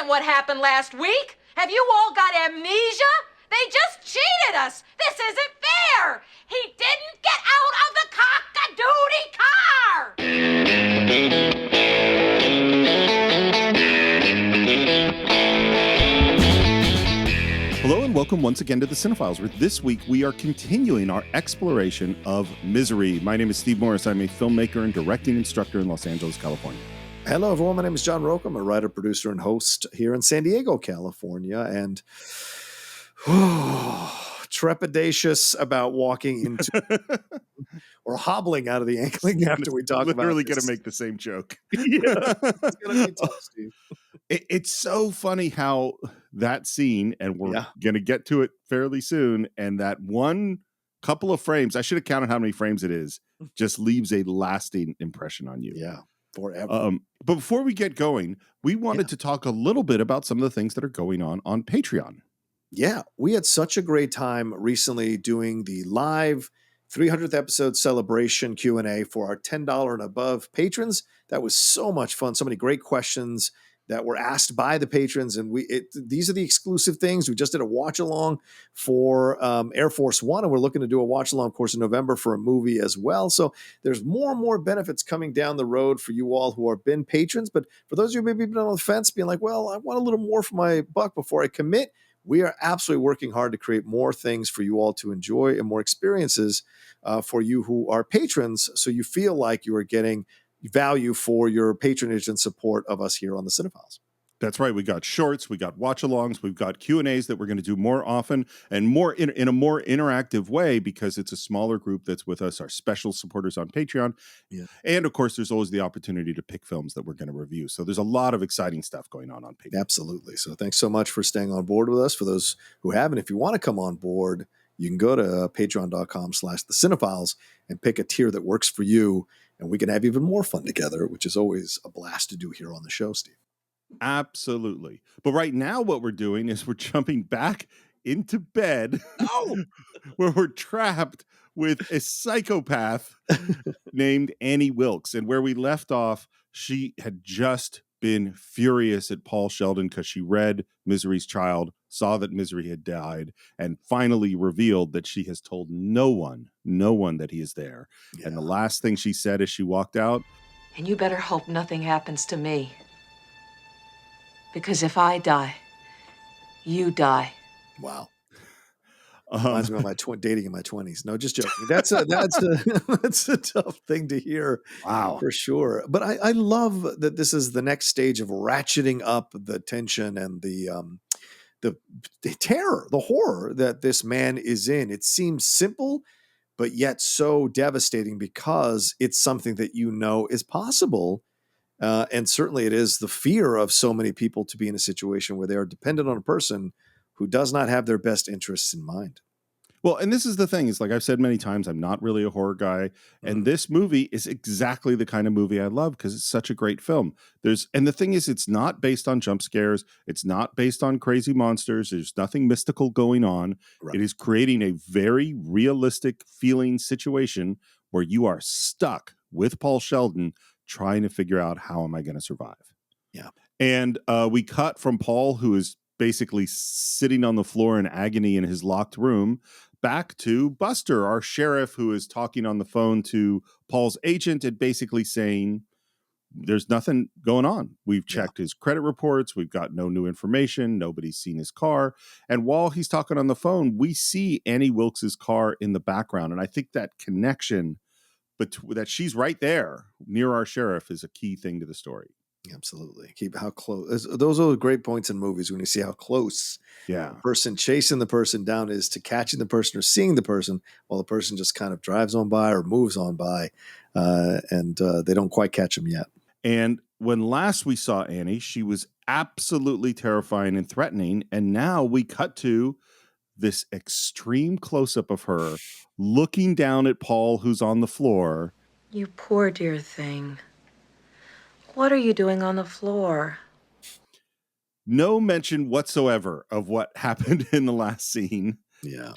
isn't what happened last week. Have you all got amnesia? They just cheated us. This isn't fair. He didn't get out of the cock-a-doodie car. Hello and welcome once again to the Cine-Files, where this week we are continuing our exploration of Misery. My name is Steve Morris. I'm a filmmaker and directing instructor in Los Angeles, California. Hello, everyone. My name is John Rocha. I'm a writer, producer, and host here in San Diego, California. And trepidatious about walking into or hobbling out of the ankling after we talk about literally going to make the same joke. Yeah, it's going to be tough, Steve. It's so funny how that scene, and we're going to get to it fairly soon, and that one couple of frames, I should have counted how many frames it is, just leaves a lasting impression on you. Yeah, forever. But before we get going, we wanted to talk a little bit about some of the things that are going on Patreon. Yeah, we had such a great time recently doing the live 300th episode celebration Q&A for our $10 and above patrons. That was so much fun. So many great questions that were asked by the patrons. And these are the exclusive things. We just did a watch along for Air Force One, and we're looking to do a watch along, of course, in November for a movie as well. So there's more and more benefits coming down the road for you all who have been patrons. But for those of you who maybe been on the fence, being like, well, I want a little more for my buck before I commit, we are absolutely working hard to create more things for you all to enjoy and more experiences for you who are patrons, so you feel like you are getting value for your patronage and support of us here on the Cine-Files. That's right. We got shorts, we got watch-alongs, we've got Q&As that we're going to do more often and more in a more interactive way, because it's a smaller group that's with us, our special supporters on Patreon. Yeah. And of course, there's always the opportunity to pick films that we're going to review. So there's a lot of exciting stuff going on Patreon. Absolutely. So thanks so much for staying on board with us. For those who haven't, if you want to come on board, you can go to patreon.com/thecine-files and pick a tier that works for you. And we can have even more fun together, which is always a blast to do here on the show, Steve. Absolutely. But right now what we're doing is we're jumping back into bed where we're trapped with a psychopath named Annie Wilkes. And where we left off, she had just been furious at Paul Sheldon because she read Misery's Child, saw that Misery had died, and finally revealed that she has told no one that he is there. Yeah. And the last thing she said as she walked out, and you better hope nothing happens to me. Because if I die, you die. Wow. Reminds me of my dating in my 20s. No, just joking. That's a tough thing to hear. Wow, for sure. But I love that this is the next stage of ratcheting up the tension and the terror, the horror that this man is in. It seems simple, but yet so devastating because it's something that you know is possible. And certainly it is the fear of so many people to be in a situation where they are dependent on a person who does not have their best interests in mind. Well, and this is the thing, is like I've said many times, I'm not really a horror guy. And this movie is exactly the kind of movie I love because it's such a great film. And the thing is, it's not based on jump scares. It's not based on crazy monsters. There's nothing mystical going on. Right. It is creating a very realistic feeling situation where you are stuck with Paul Sheldon trying to figure out, how am I going to survive? Yeah. And we cut from Paul, who is basically sitting on the floor in agony in his locked room, back to Buster, our sheriff, who is talking on the phone to Paul's agent and basically saying, there's nothing going on. We've checked his credit reports. We've got no new information. Nobody's seen his car. And while he's talking on the phone, we see Annie Wilkes' car in the background. And I think that connection, but that she's right there near our sheriff, is a key thing to the story. Absolutely. Keep how close. Those are great points in movies when you see how close the person chasing the person down is to catching the person or seeing the person, while the person just kind of drives on by or moves on by, and they don't quite catch him yet. And when last we saw Annie, she was absolutely terrifying and threatening. And now we cut to this extreme close-up of her looking down at Paul, who's on the floor. You poor dear thing. What are you doing on the floor? No mention whatsoever of what happened in the last scene. Yeah.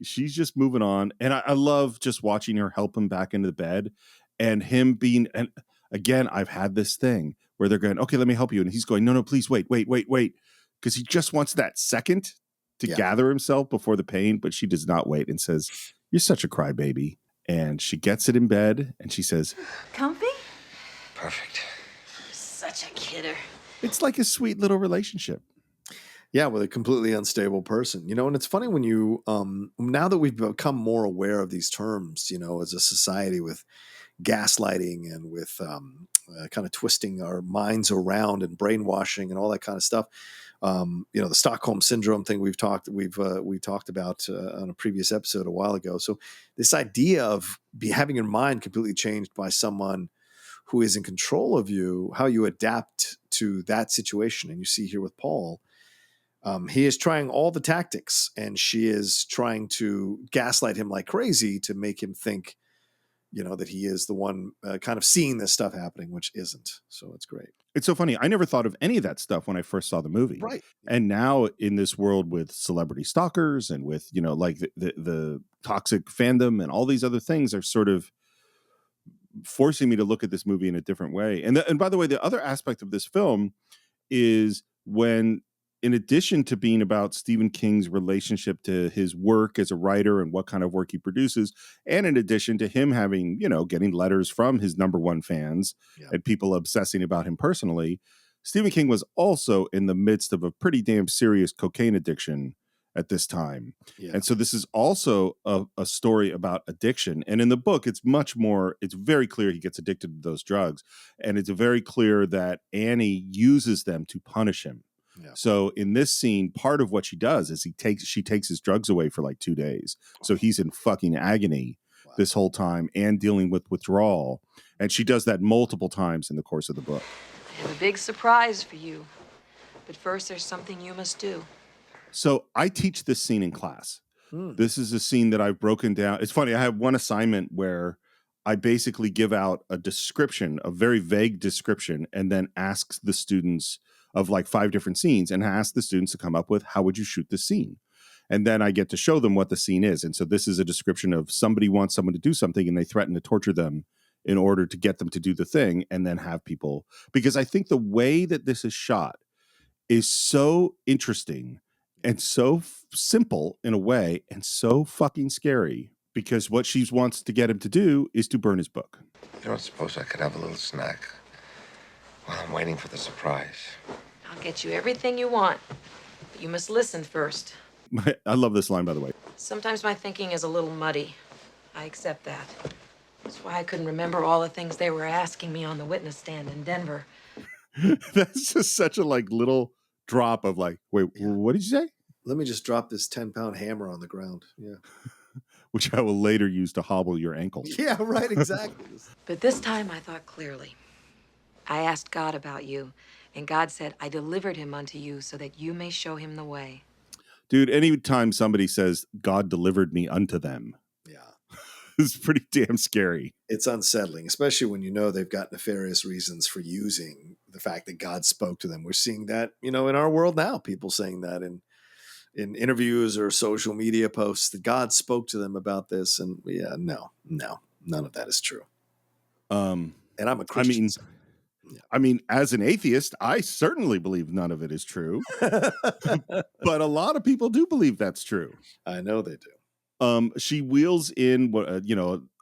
She's just moving on. And I love just watching her help him back into the bed and him being, and again, I've had this thing where they're going, okay, let me help you. And he's going, no, please wait. Because he just wants that second to gather himself before the pain, but she does not wait and says, you're such a crybaby. And she gets it in bed and she says, Comfy? Perfect. Such a kidder. it's like a sweet little relationship. Yeah, with a completely unstable person. And it's funny when you, now that we've become more aware of these terms, as a society with gaslighting and with kind of twisting our minds around and brainwashing and all that kind of stuff. The Stockholm syndrome thing we talked about on a previous episode a while ago. So this idea of having your mind completely changed by someone who is in control of you, how you adapt to that situation. And you see here with Paul, he is trying all the tactics and she is trying to gaslight him like crazy to make him think, that he is the one kind of seeing this stuff happening, which isn't. So it's great. It's so funny. I never thought of any of that stuff when I first saw the movie. Right. And now in this world with celebrity stalkers and with, like the toxic fandom and all these other things are sort of forcing me to look at this movie in a different way. And by the way, the other aspect of this film is when, in addition to being about Stephen King's relationship to his work as a writer and what kind of work he produces, and in addition to him having, getting letters from his number one fans and people obsessing about him personally, Stephen King was also in the midst of a pretty damn serious cocaine addiction at this time. Yeah. And so this is also a story about addiction. And in the book, it's very clear he gets addicted to those drugs. And it's very clear that Annie uses them to punish him. Yeah. So in this scene, part of what she does is she takes his drugs away for like 2 days. So he's in fucking agony this whole time and dealing with withdrawal. And she does that multiple times in the course of the book. I have a big surprise for you. But first, there's something you must do. So I teach this scene in class. This is a scene that I've broken down. It's funny. I have one assignment where I basically give out a description, a very vague description, and then asks the students of like 5 different scenes and ask the students to come up with, how would you shoot this scene? And then I get to show them what the scene is. And so this is a description of somebody wants someone to do something and they threaten to torture them in order to get them to do the thing, and then have people, because I think the way that this is shot is so interesting and so simple in a way and so fucking scary, because what she wants to get him to do is to burn his book. You don't suppose I could have a little snack while I'm waiting for the surprise? I'll get you everything you want, but you must listen first. I love this line, by the way. Sometimes my thinking is a little muddy. I accept that. That's why I couldn't remember all the things they were asking me on the witness stand in Denver. That's just such a like little drop of like, wait, what did you say? Let me just drop this 10-pound hammer on the ground. Yeah. Which I will later use to hobble your ankle. Yeah, right, exactly. But this time I thought clearly. I asked God about you, and God said, I delivered him unto you so that you may show him the way. Dude, anytime somebody says God delivered me unto them, it's pretty damn scary. It's unsettling, especially when they've got nefarious reasons for using the fact that God spoke to them. We're seeing that, in our world now, people saying that in interviews or social media posts that God spoke to them about this. And no, none of that is true. And I'm a Christian. I mean, as an atheist, I certainly believe none of it is true. But a lot of people do believe that's true. I know they do. She wheels in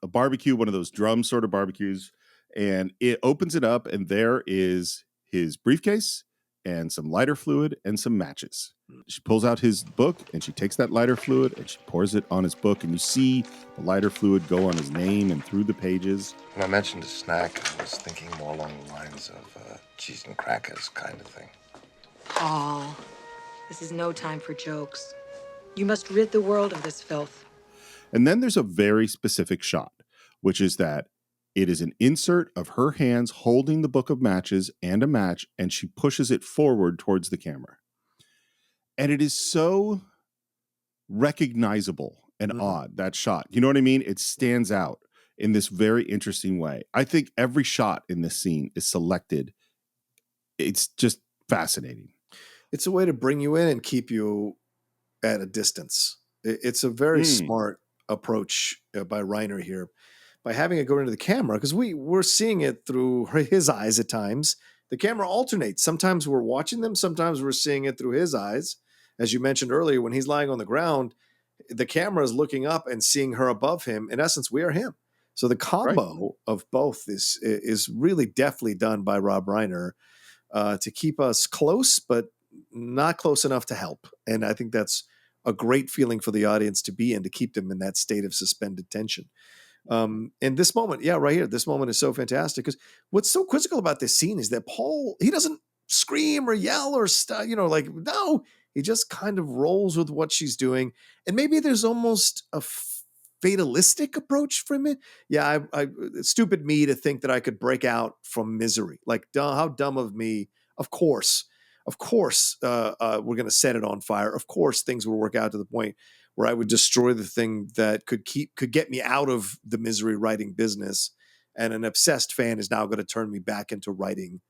a barbecue, one of those drum sort of barbecues, and it opens it up, and there is his briefcase and some lighter fluid and some matches. She pulls out his book and she takes that lighter fluid and she pours it on his book, and you see the lighter fluid go on his name and through the pages. When I mentioned a snack, I was thinking more along the lines of cheese and crackers kind of thing. Paul, this is no time for jokes. You must rid the world of this filth. And then there's a very specific shot, which is that it is an insert of her hands holding the book of matches and a match, and she pushes it forward towards the camera. And it is so recognizable and odd, that shot. You know what I mean? It stands out in this very interesting way. I think every shot in this scene is selected. It's just fascinating. It's a way to bring you in and keep you at a distance. It's a very smart approach by Reiner here, by having it go into the camera, because we're seeing it through his eyes at times. The camera alternates. Sometimes we're watching them, sometimes we're seeing it through his eyes. As you mentioned earlier, when he's lying on the ground, the camera is looking up and seeing her above him. In essence, we are him. So the combo of both is really deftly done by Rob Reiner to keep us close, but not close enough to help. And I think that's a great feeling for the audience to be in, to keep them in that state of suspended tension. And this moment, right here, this moment is so fantastic, because what's so quizzical about this scene is that Paul, he doesn't scream or yell or no, he just kind of rolls with what she's doing. And maybe there's almost a fatalistic approach from it. Yeah, it's stupid me to think that I could break out from misery. Like, how dumb of me. Of course, we're going to set it on fire. Of course, things will work out to the point where I would destroy the thing that could get me out of the misery writing business. And an obsessed fan is now going to turn me back into writing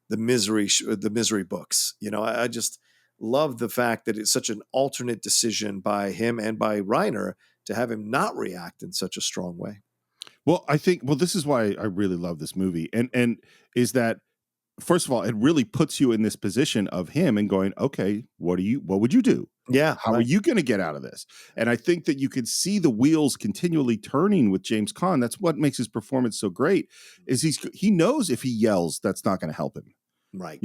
the misery books. I just love the fact that it's such an alternate decision by him and by Reiner to have him not react in such a strong way. Well, I think, this is why I really love this movie. And is that, first of all, it really puts you in this position of him and going, okay, what would you do? Yeah. How are you going to get out of this? And I think that you could see the wheels continually turning with James Caan. That's what makes his performance so great, is he knows if he yells, that's not going to help him. Right.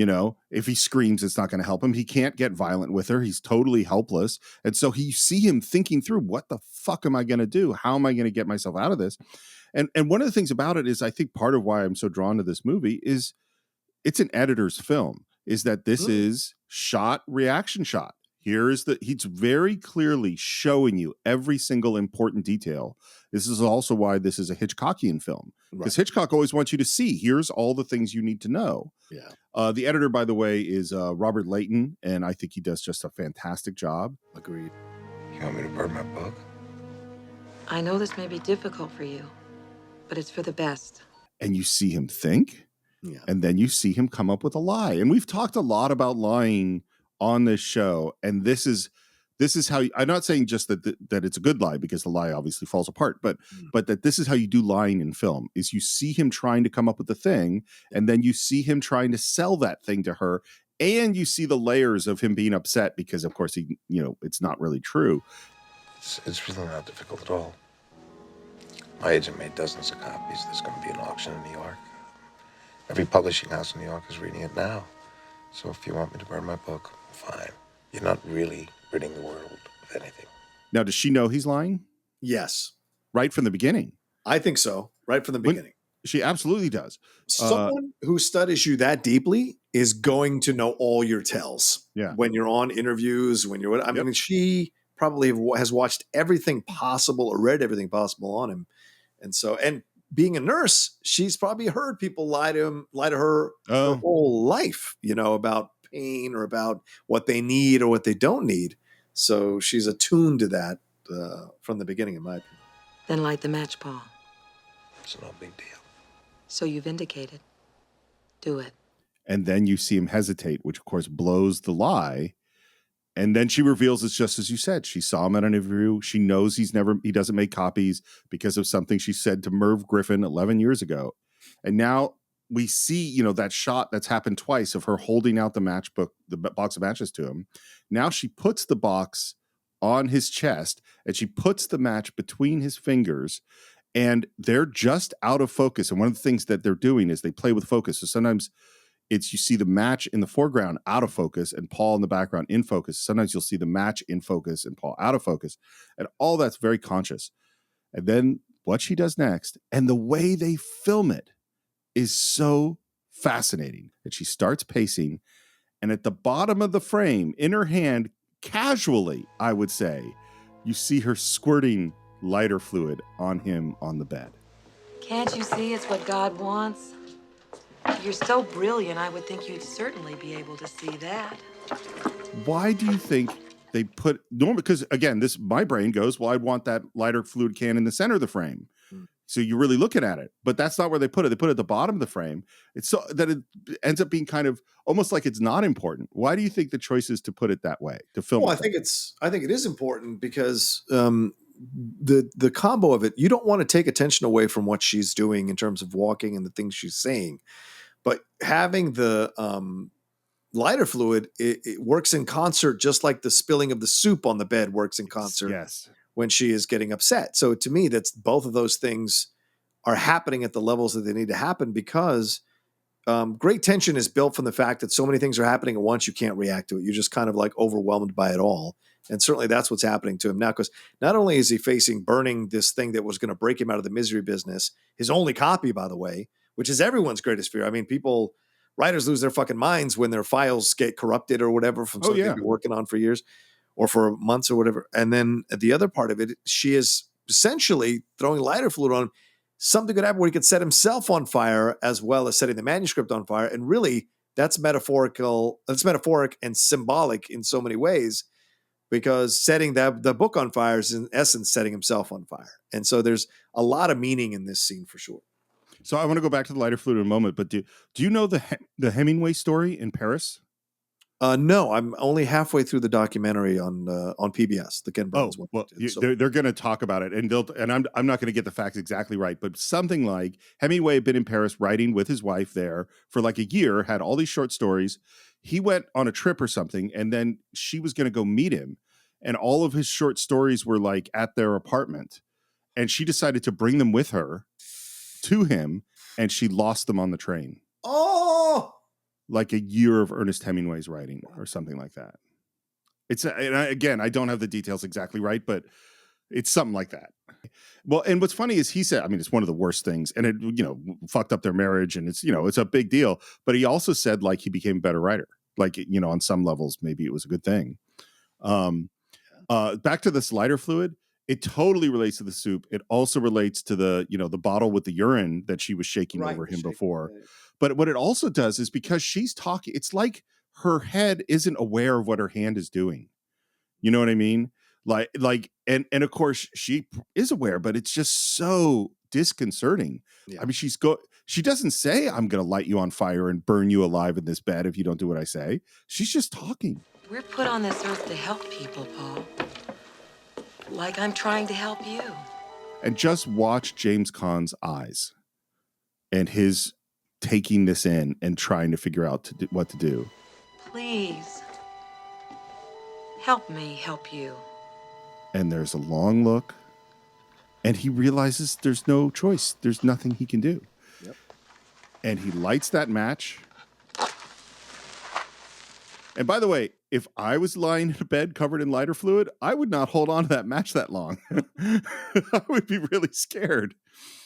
If he screams, it's not going to help him. He can't get violent with her. He's totally helpless. And so you see him thinking through, what the fuck am I going to do? How am I going to get myself out of this? And one of the things about it is, I think part of why I'm so drawn to this movie is it's an editor's film, is that this is shot, reaction shot. He's very clearly showing you every single important detail. This is also why this is a Hitchcockian film, because Hitchcock always wants you to see, here's all the things you need to know. Yeah. The editor, by the way, is Robert Layton, and I think he does just a fantastic job. Agreed. You want me to burn my book? I know this may be difficult for you, but it's for the best. And you see him think, and then you see him come up with a lie. And we've talked a lot about lying on this show, and this is how I'm not saying just that it's a good lie, because the lie obviously falls apart, but that this is how you do lying in film, is you see him trying to come up with the thing, and then you see him trying to sell that thing to her, and you see the layers of him being upset because, of course, he it's not really true. It's really not difficult at all. My agent made dozens of copies. There's going to be an auction in New York. Every publishing house in New York is reading it now. So if you want me to burn my book, fine. You're not really ridding the world of anything. Now, does she know he's lying? Yes. Right from the beginning. I think so. Right from the beginning. She absolutely does. Someone who studies you that deeply is going to know all your tells. Yeah. When you're on interviews, I mean, she probably has watched everything possible or read everything possible on him. And being a nurse, she's probably heard people lie to her her whole life, about pain or about what they need or what they don't need. So she's attuned to that from the beginning, in my opinion. Then light the match, Paul. It's no big deal. So you've indicated. Do it. And then you see him hesitate, which of course blows the lie. And then she reveals it's just as you said. She saw him at an interview. She knows he doesn't make copies because of something she said to Merv Griffin 11 years ago. And now we see, that shot that's happened twice of her holding out the matchbook, the box of matches to him. Now she puts the box on his chest and she puts the match between his fingers, and they're just out of focus. And one of the things that they're doing is they play with focus. So sometimes you see the match in the foreground out of focus and Paul in the background in focus. Sometimes you'll see the match in focus and Paul out of focus, and all that's very conscious. And then what she does next and the way they film it is so fascinating that she starts pacing, and at the bottom of the frame in her hand, casually, I would say, you see her squirting lighter fluid on him on the bed. Can't you see it's what God wants? You're so brilliant, I would think you'd certainly be able to see that. Why do you think they put normally? Because again, my brain goes, well, I want that lighter fluid can in the center of the frame. So you're really looking at it, but that's not where they put it. They put it at the bottom of the frame. It's so that it ends up being kind of almost like it's not important. Why do you think the choice is to put it that way, to film? Well, I think it is important because the combo of it, you don't want to take attention away from what she's doing in terms of walking and the things she's saying, but having the lighter fluid, it works in concert, just like the spilling of the soup on the bed works in concert Yes. when she is getting upset. So to me, that's both of those things are happening at the levels that they need to happen, because great tension is built from the fact that so many things are happening at once, you can't react to it. You're just kind of like overwhelmed by it all. And certainly that's what's happening to him now, because not only is he facing burning this thing that was going to break him out of the misery business, his only copy, by the way, which is everyone's greatest fear. I mean, writers lose their fucking minds when their files get corrupted or whatever from something they've been working on for years or for months or whatever. And then the other part of it, she is essentially throwing lighter fluid on. Something could happen where he could set himself on fire as well as setting the manuscript on fire. And really, that's metaphoric and symbolic in so many ways, because setting the book on fire is in essence setting himself on fire. And so there's a lot of meaning in this scene for sure. So I want to go back to the lighter fluid in a moment, but do you know the Hemingway story in Paris? No, I'm only halfway through the documentary on PBS, the Ken Burns one. Well, they're going to talk about it, and I'm not going to get the facts exactly right, but something like Hemingway had been in Paris writing with his wife there for like a year, had all these short stories. He went on a trip or something, and then she was going to go meet him, and all of his short stories were like at their apartment, and she decided to bring them with her to him, and she lost them on the train. Oh, like a year of Ernest Hemingway's writing or something like that. Again, I don't have the details exactly right, but it's something like that. Well, and what's funny is he said, I mean, it's one of the worst things, and it, fucked up their marriage, and it's a big deal. But he also said like he became a better writer. Like, on some levels, maybe it was a good thing. Back to this lighter fluid. It totally relates to the soup. It also relates to the, the bottle with the urine that she was shaking over him before. Right. But what it also does is because she's talking, it's like her head isn't aware of what her hand is doing. You know what I mean? And of course she is aware, but it's just so disconcerting. Yeah. I mean, she doesn't say, I'm going to light you on fire and burn you alive in this bed if you don't do what I say. She's just talking. We're put on this earth to help people, Paul. Like I'm trying to help you. And just watch James Caan's eyes and his taking this in and trying to figure out what to do. Please. Help me help you. And there's a long look, and he realizes there's no choice. There's nothing he can do. Yep. And he lights that match. And by the way, if I was lying in a bed covered in lighter fluid, I would not hold on to that match that long. I would be really scared.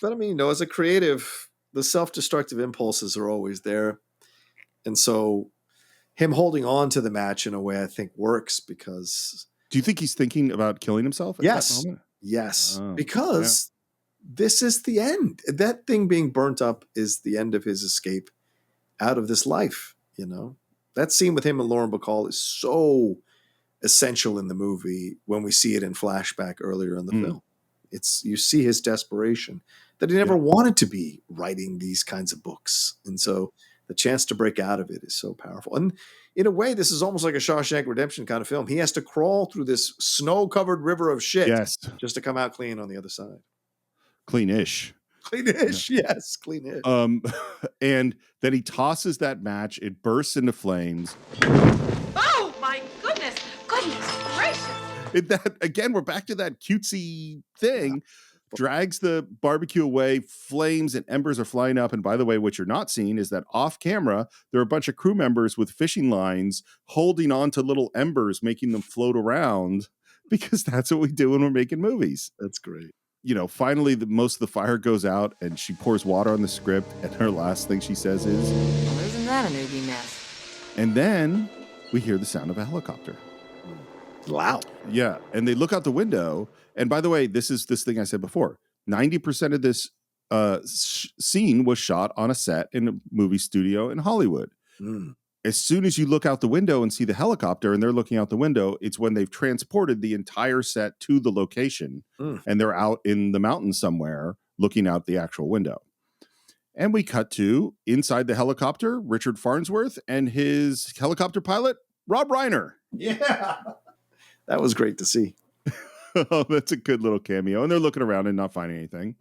But I mean, as a creative, the self-destructive impulses are always there. And so him holding on to the match in a way, I think, works because... Do you think he's thinking about killing himself at that moment? Yes. Because this is the end. That thing being burnt up is the end of his escape out of this life, That scene with him and Lauren Bacall is so essential in the movie when we see it in flashback earlier in the film. You see his desperation that he never wanted to be writing these kinds of books. And so the chance to break out of it is so powerful. And in a way, this is almost like a Shawshank Redemption kind of film. He has to crawl through this snow-covered river of shit just to come out clean on the other side. Clean-ish. Clean-ish, yes, clean-ish. And then he tosses that match. It bursts into flames. Oh, my goodness. Goodness gracious. Again, we're back to that cutesy thing. Drags the barbecue away, flames and embers are flying up. And by the way, what you're not seeing is that off camera, there are a bunch of crew members with fishing lines holding on to little embers, making them float around, because that's what we do when we're making movies. That's great. Finally, most of the fire goes out and she pours water on the script. And her last thing she says is, well, isn't that a newbie mess? And then we hear the sound of a helicopter. Loud. Yeah. And they look out the window. And by the way, this is this thing I said before. 90% of this scene was shot on a set in a movie studio in Hollywood. As soon as you look out the window and see the helicopter and they're looking out the window, it's when they've transported the entire set to the location and they're out in the mountains somewhere looking out the actual window. And we cut to inside the helicopter, Richard Farnsworth and his helicopter pilot, Rob Reiner. Yeah. That was great to see. Oh, that's a good little cameo. And they're looking around and not finding anything.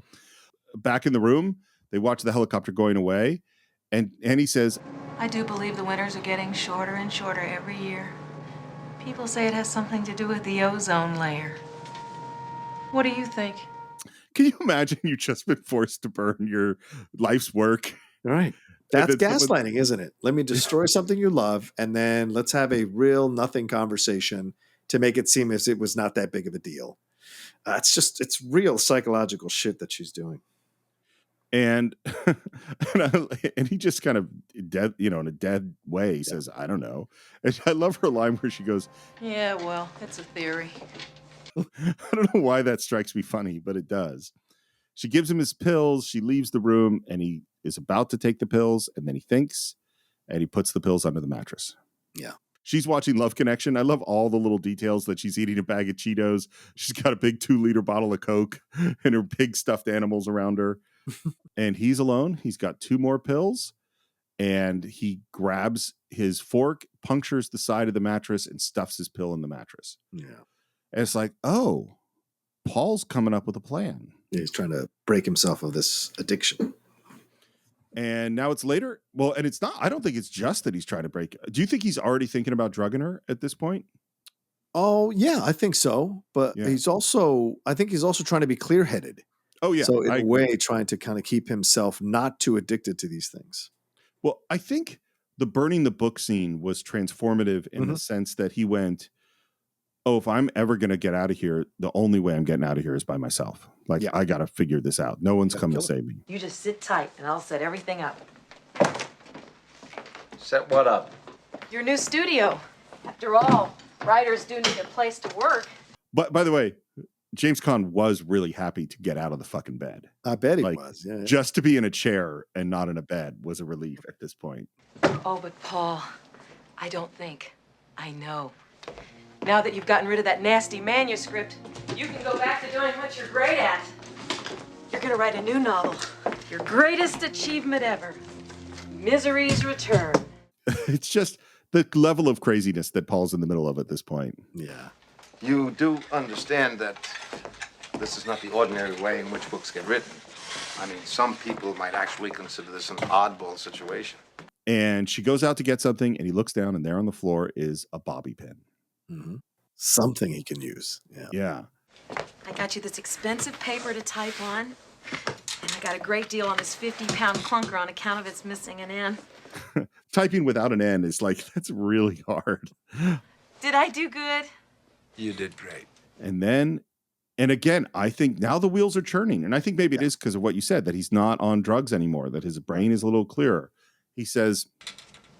Back in the room, they watch the helicopter going away. And Annie says, I do believe the winters are getting shorter and shorter every year. People say it has something to do with the ozone layer. What do you think? can you imagine you just been forced to burn your life's work? Right. And That's then someone- gaslighting, isn't it? Let me destroy something you love, and then let's have a real nothing conversation to make it seem as it was not that big of a deal. It's real psychological shit that she's doing. And and he just kind of dead, in a dead way says, I don't know. And I love her line where she goes, Yeah, well, it's a theory. I don't know why that strikes me funny, but it does. She gives him his pills. She leaves the room and he is about to take the pills. And then he thinks and he puts the pills under the mattress. Yeah. She's watching Love Connection. I love all the little details that she's eating a bag of Cheetos. She's got a big 2-liter bottle of Coke and her big stuffed animals around her. And he's alone. He's got 2 more pills. And he grabs his fork, punctures the side of the mattress, and stuffs his pill in the mattress. Yeah. And it's like, oh, Paul's coming up with a plan. He's trying to break himself of this addiction. And now it's later. Well, and it's not, I don't think it's just that he's trying to break. Do you think he's already thinking about drugging her at this point? Oh, yeah, I think so. But Yeah. I think he's also trying to be clear-headed. Oh, yeah. So in I a agree. way, trying to kind of keep himself not too addicted to these things. Well, I think the burning the book scene was transformative in the sense that he went, oh, if I'm ever going to get out of here, the only way I'm getting out of here is by myself. Like, Yeah. I got to figure this out. No one's Gotta coming to kill save me. You just sit tight and I'll set everything up. Set what up? Your new studio. After all, writers do need a place to work. But by the way, James Caan was really happy to get out of the fucking bed. I bet he Like, was. Yeah. Just to be in a chair and not in a bed was a relief at this point. Oh, but Paul, I don't think. I know. Now that you've gotten rid of that nasty manuscript, you can go back to doing what you're great at. You're gonna write a new novel. Your greatest achievement ever. Misery's Return. It's just the level of craziness that Paul's in the middle of at this point. Yeah. You do understand that this is not the ordinary way in which books get written. I mean, some people might actually consider this an oddball situation. And she goes out to get something and he looks down and there on the floor is a bobby pin. Mm-hmm. Something he can use. Yeah. Yeah. I got you this expensive paper to type on, and I got a great deal on this 50-pound clunker on account of its missing an N. Typing without an N is like, that's really hard. Did I do good? You did great. And again, I think now the wheels are churning. And I think maybe it is because of what you said, that he's not on drugs anymore, that his brain is a little clearer. He says,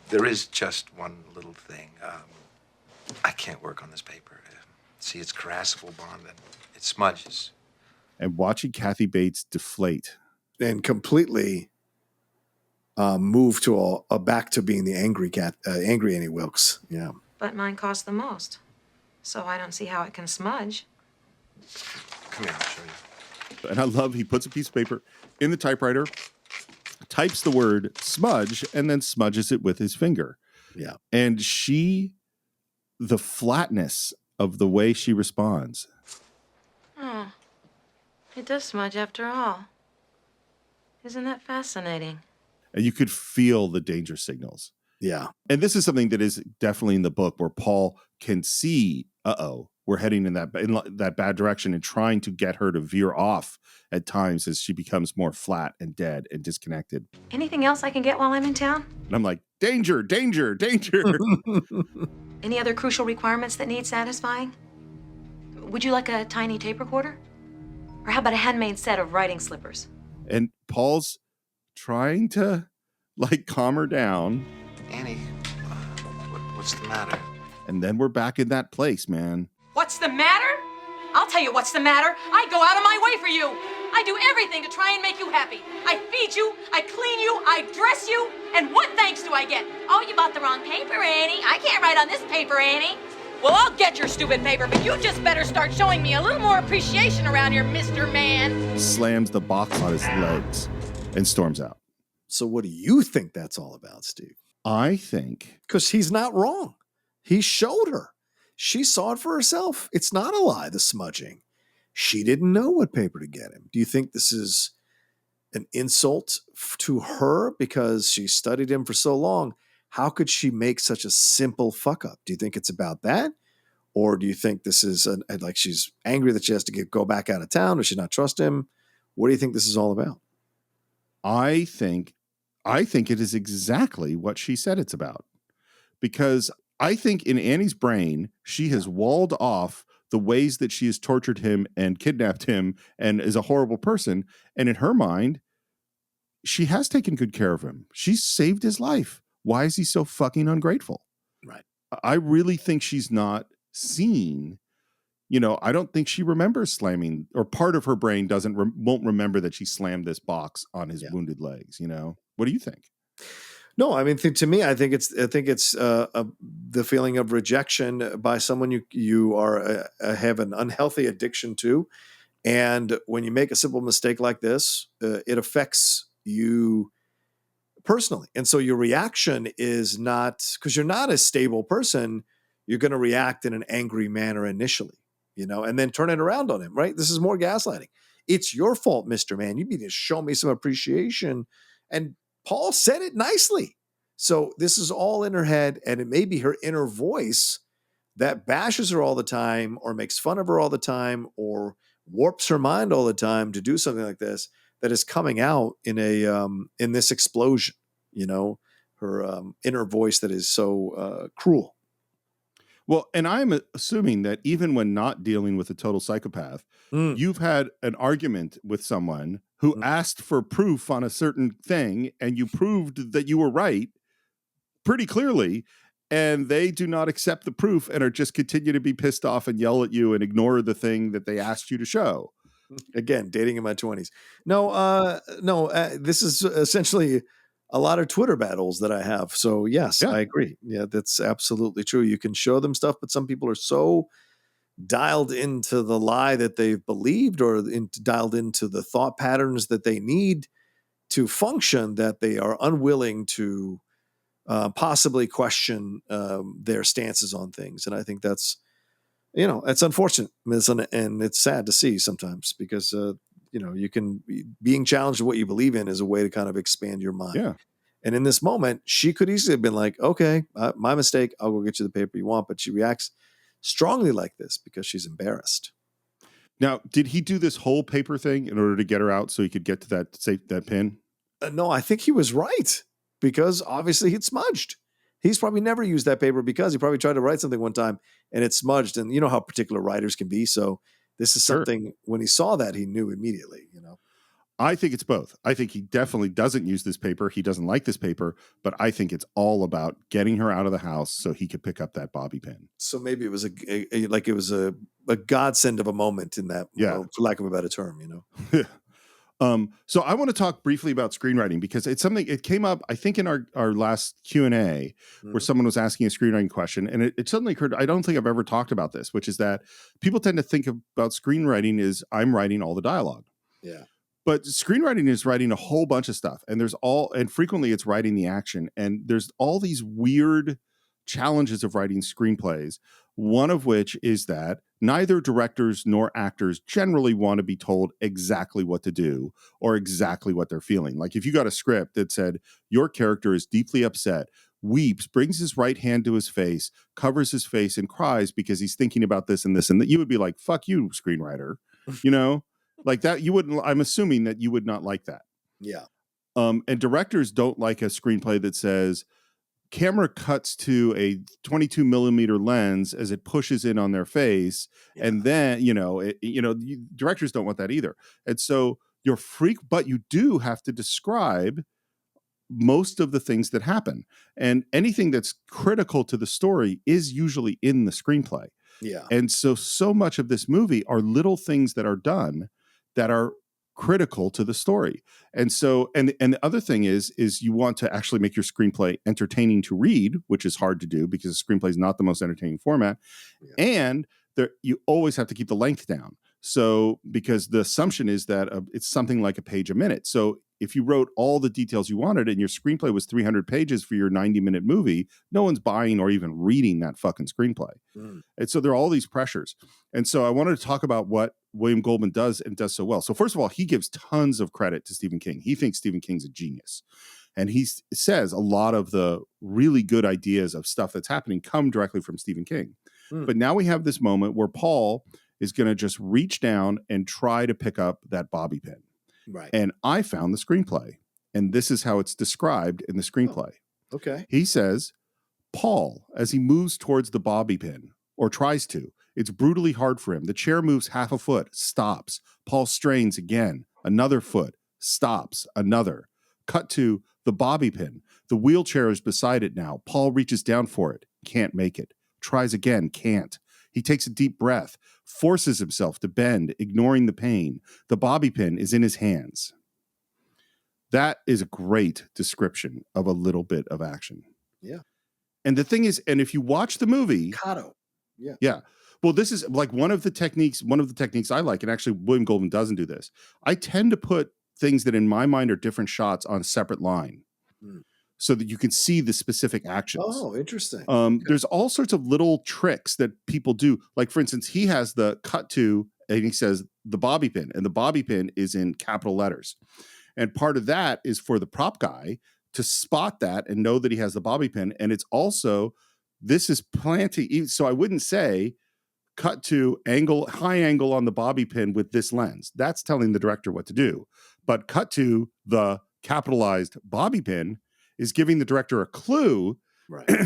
There is just one little thing. I can't work on this paper. See, it's caressible bond and it smudges. and watching Kathy Bates deflate. And completely move to a back to being the angry Annie Wilkes. Yeah. But mine cost the most, so I don't see how it can smudge. Come here, I'll show you. And I love he puts a piece of paper in the typewriter, types the word smudge, and then smudges it with his finger. Yeah. And the flatness of the way she responds. Oh, it does smudge after all. Isn't that fascinating? And you could feel the danger signals. Yeah. And this is something that is definitely in the book where Paul can see, we're heading in that bad direction and trying to get her to veer off at times as she becomes more flat and dead and disconnected. Anything else I can get while I'm in town? And I'm like, danger, danger, danger. Any other crucial requirements that need satisfying? Would you like a tiny tape recorder? Or how about a handmade set of writing slippers? And Paul's trying to calm her down. Annie, what's the matter? And then we're back in that place, man. What's the matter? I'll tell you what's the matter. I go out of my way for you. I do everything to try and make you happy. I feed you, I clean you, I dress you, and what thanks do I get? Oh, you bought the wrong paper, Annie. I can't write on this paper, Annie. Well, I'll get your stupid paper, but you just better start showing me a little more appreciation around here, Mr. Man. Slams the box on his legs and storms out. So what do you think that's all about, Steve? I think Because he's not wrong. He showed her. She saw it for herself. It's not a lie, the smudging. She didn't know what paper to get him. Do you think this is an insult to her because she studied him for so long? How could she make such a simple fuck up? Do you think it's about that? Or do you think this is like she's angry that she has to go back out of town? Does she not trust him? What do you think this is all about? I think it is exactly what she said it's about. Because I think in Annie's brain, she has walled off the ways that she has tortured him and kidnapped him and is a horrible person. And in her mind, she has taken good care of him. She's saved his life. Why is he so fucking ungrateful? Right. I really think she's not seen. I don't think she remembers slamming, or part of her brain won't remember that she slammed this box on his wounded legs. What do you think? No, I mean, to me, I think it's the feeling of rejection by someone you are have an unhealthy addiction to, and when you make a simple mistake like this, it affects you personally, and so your reaction is not, because you're not a stable person. You're going to react in an angry manner initially, and then turn it around on him. Right? This is more gaslighting. It's your fault, Mr. Man. You need to show me some appreciation. And Paul said it nicely. So this is all in her head, and it may be her inner voice that bashes her all the time, or makes fun of her all the time, or warps her mind all the time to do something like this, that is coming out in in this explosion. Her inner voice that is so cruel. Well, and I'm assuming that even when not dealing with a total psychopath, you've had an argument with someone who asked for proof on a certain thing, and you proved that you were right pretty clearly, and they do not accept the proof and are just continue to be pissed off and yell at you and ignore the thing that they asked you to show. Again, dating in my 20s. No, this is essentially a lot of Twitter battles that I have. So yes, I agree. Yeah, that's absolutely true. You can show them stuff, but some people are so dialed into the lie that they've believed, or dialed into the thought patterns that they need to function, that they are unwilling to possibly question their stances on things. And I think that's, it's unfortunate, and it's sad to see sometimes, because you can, being challenged in what you believe in is a way to kind of expand your mind. Yeah. And in this moment, she could easily have been like, okay, my mistake, I'll go get you the paper you want. But she reacts strongly like this because she's embarrassed. Now, did he do this whole paper thing in order to get her out so he could get to that pin? No, I think he was right, because obviously he'd smudged. He's probably never used that paper, because he probably tried to write something one time and it smudged. And you know how particular writers can be. So this is something, when he saw that, he knew immediately, I think it's both. I think he definitely doesn't use this paper. He doesn't like this paper, but I think it's all about getting her out of the house so he could pick up that bobby pin. So maybe it was a godsend of a moment in that, for lack of a better term, So I want to talk briefly about screenwriting, because it's something, it came up, I think, in our last Q&A, where someone was asking a screenwriting question, and it suddenly occurred, I don't think I've ever talked about this, which is that people tend to think about screenwriting as I'm writing all the dialogue. Yeah. But screenwriting is writing a whole bunch of stuff, and frequently it's writing the action, and there's all these weird challenges of writing screenplays. One of which is that neither directors nor actors generally want to be told exactly what to do or exactly what they're feeling. Like if you got a script that said your character is deeply upset, weeps, brings his right hand to his face, covers his face, and cries because he's thinking about this and this and that, you would be like, fuck you, screenwriter. Like that, you wouldn't. I'm assuming that you would not like that. Yeah. And directors don't like a screenplay that says camera cuts to a 22 millimeter lens as it pushes in on their face, and then directors don't want that either. And so but you do have to describe most of the things that happen, and anything that's critical to the story is usually in the screenplay. Yeah. And so much of this movie are little things that are done that are critical to the story. And so, and the other thing is you want to actually make your screenplay entertaining to read, which is hard to do because a screenplay is not the most entertaining format. Yeah. And you always have to keep the length down. So, because the assumption is that it's something like a page a minute. So if you wrote all the details you wanted and your screenplay was 300 pages for your 90-minute movie, no one's buying or even reading that fucking screenplay. And so there are all these pressures. And so I wanted to talk about what William Goldman does and does so well. So first of all, he gives tons of credit to Stephen King. He thinks Stephen King's a genius. And he says a lot of the really good ideas of stuff that's happening come directly from Stephen King. But now we have this moment where Paul is going to just reach down and try to pick up that bobby pin. Right. And I found the screenplay. And this is how it's described in the screenplay. Oh, okay. He says, Paul, as he moves towards the bobby pin, or tries to, it's brutally hard for him. The chair moves half a foot, stops. Paul strains again. Another foot, stops. Another. Cut to the bobby pin. The wheelchair is beside it now. Paul reaches down for it. Can't make it. Tries again. Can't. He takes a deep breath, forces himself to bend, ignoring the pain. The bobby pin is in his hands. That is a great description of a little bit of action. Yeah. And the thing is, and if you watch the movie, Kato. Yeah. yeah. Well, this is like one of the techniques I like, and actually William Goldman doesn't do this. I tend to put things that in my mind are different shots on a separate line so that you can see the specific actions. Oh, interesting. There's all sorts of little tricks that people do. Like, for instance, he has the cut to, and he says the bobby pin, and the bobby pin is in capital letters. And part of that is for the prop guy to spot that and know that he has the bobby pin. And it's also, this is planting. So I wouldn't say cut to high angle on the bobby pin with this lens. That's telling the director what to do. But cut to the capitalized bobby pin is giving the director a clue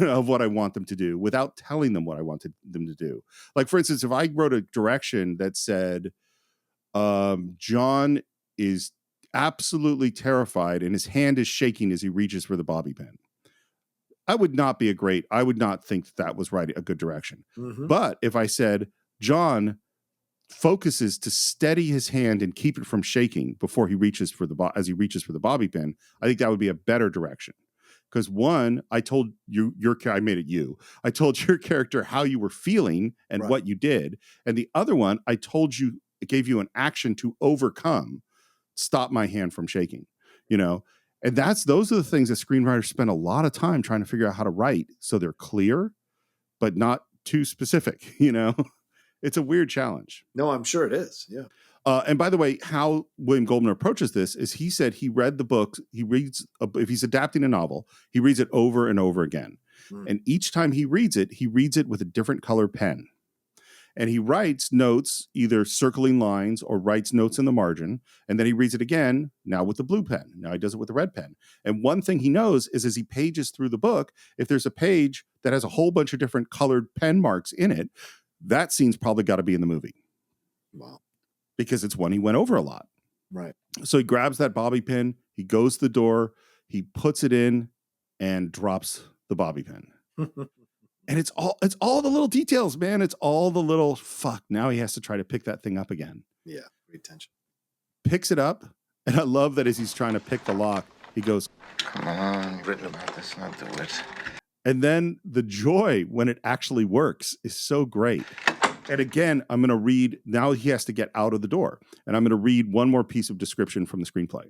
of what I want them to do without telling them what I wanted them to do. Like, for instance, if I wrote a direction that said, John is absolutely terrified and his hand is shaking as he reaches for the bobby pin, I would not think that was a good direction. But if I said, John focuses to steady his hand and keep it from shaking before he reaches for as he reaches for the bobby pin, I think that would be a better direction. Because one, I told you, I made it you. I told your character how you were feeling and what you did. And the other one, I gave you an action to overcome, stop my hand from shaking, And those are the things that screenwriters spend a lot of time trying to figure out how to write so they're clear, but not too specific, It's a weird challenge. No, I'm sure it is. Yeah. And by the way, how William Goldman approaches this is he said he read the book. He reads, if he's adapting a novel, he reads it over and over again. And each time he reads it with a different color pen. And he writes notes, either circling lines or writes notes in the margin. And then he reads it again, now with the blue pen. Now he does it with the red pen. And one thing he knows is as he pages through the book, if there's a page that has a whole bunch of different colored pen marks in it, that scene's probably got to be in the movie. Wow. Because it's one he went over a lot. Right. So he grabs that bobby pin, he goes to the door, he puts it in and drops the bobby pin. And it's all the little details, man. It's all the little now he has to try to pick that thing up again. Yeah, great tension. Picks it up, and I love that as he's trying to pick the lock, he goes, Come on, you've written about this, now do it. And then the joy when it actually works is so great. And again, I'm going to read, now he has to get out of the door. And I'm going to read one more piece of description from the screenplay.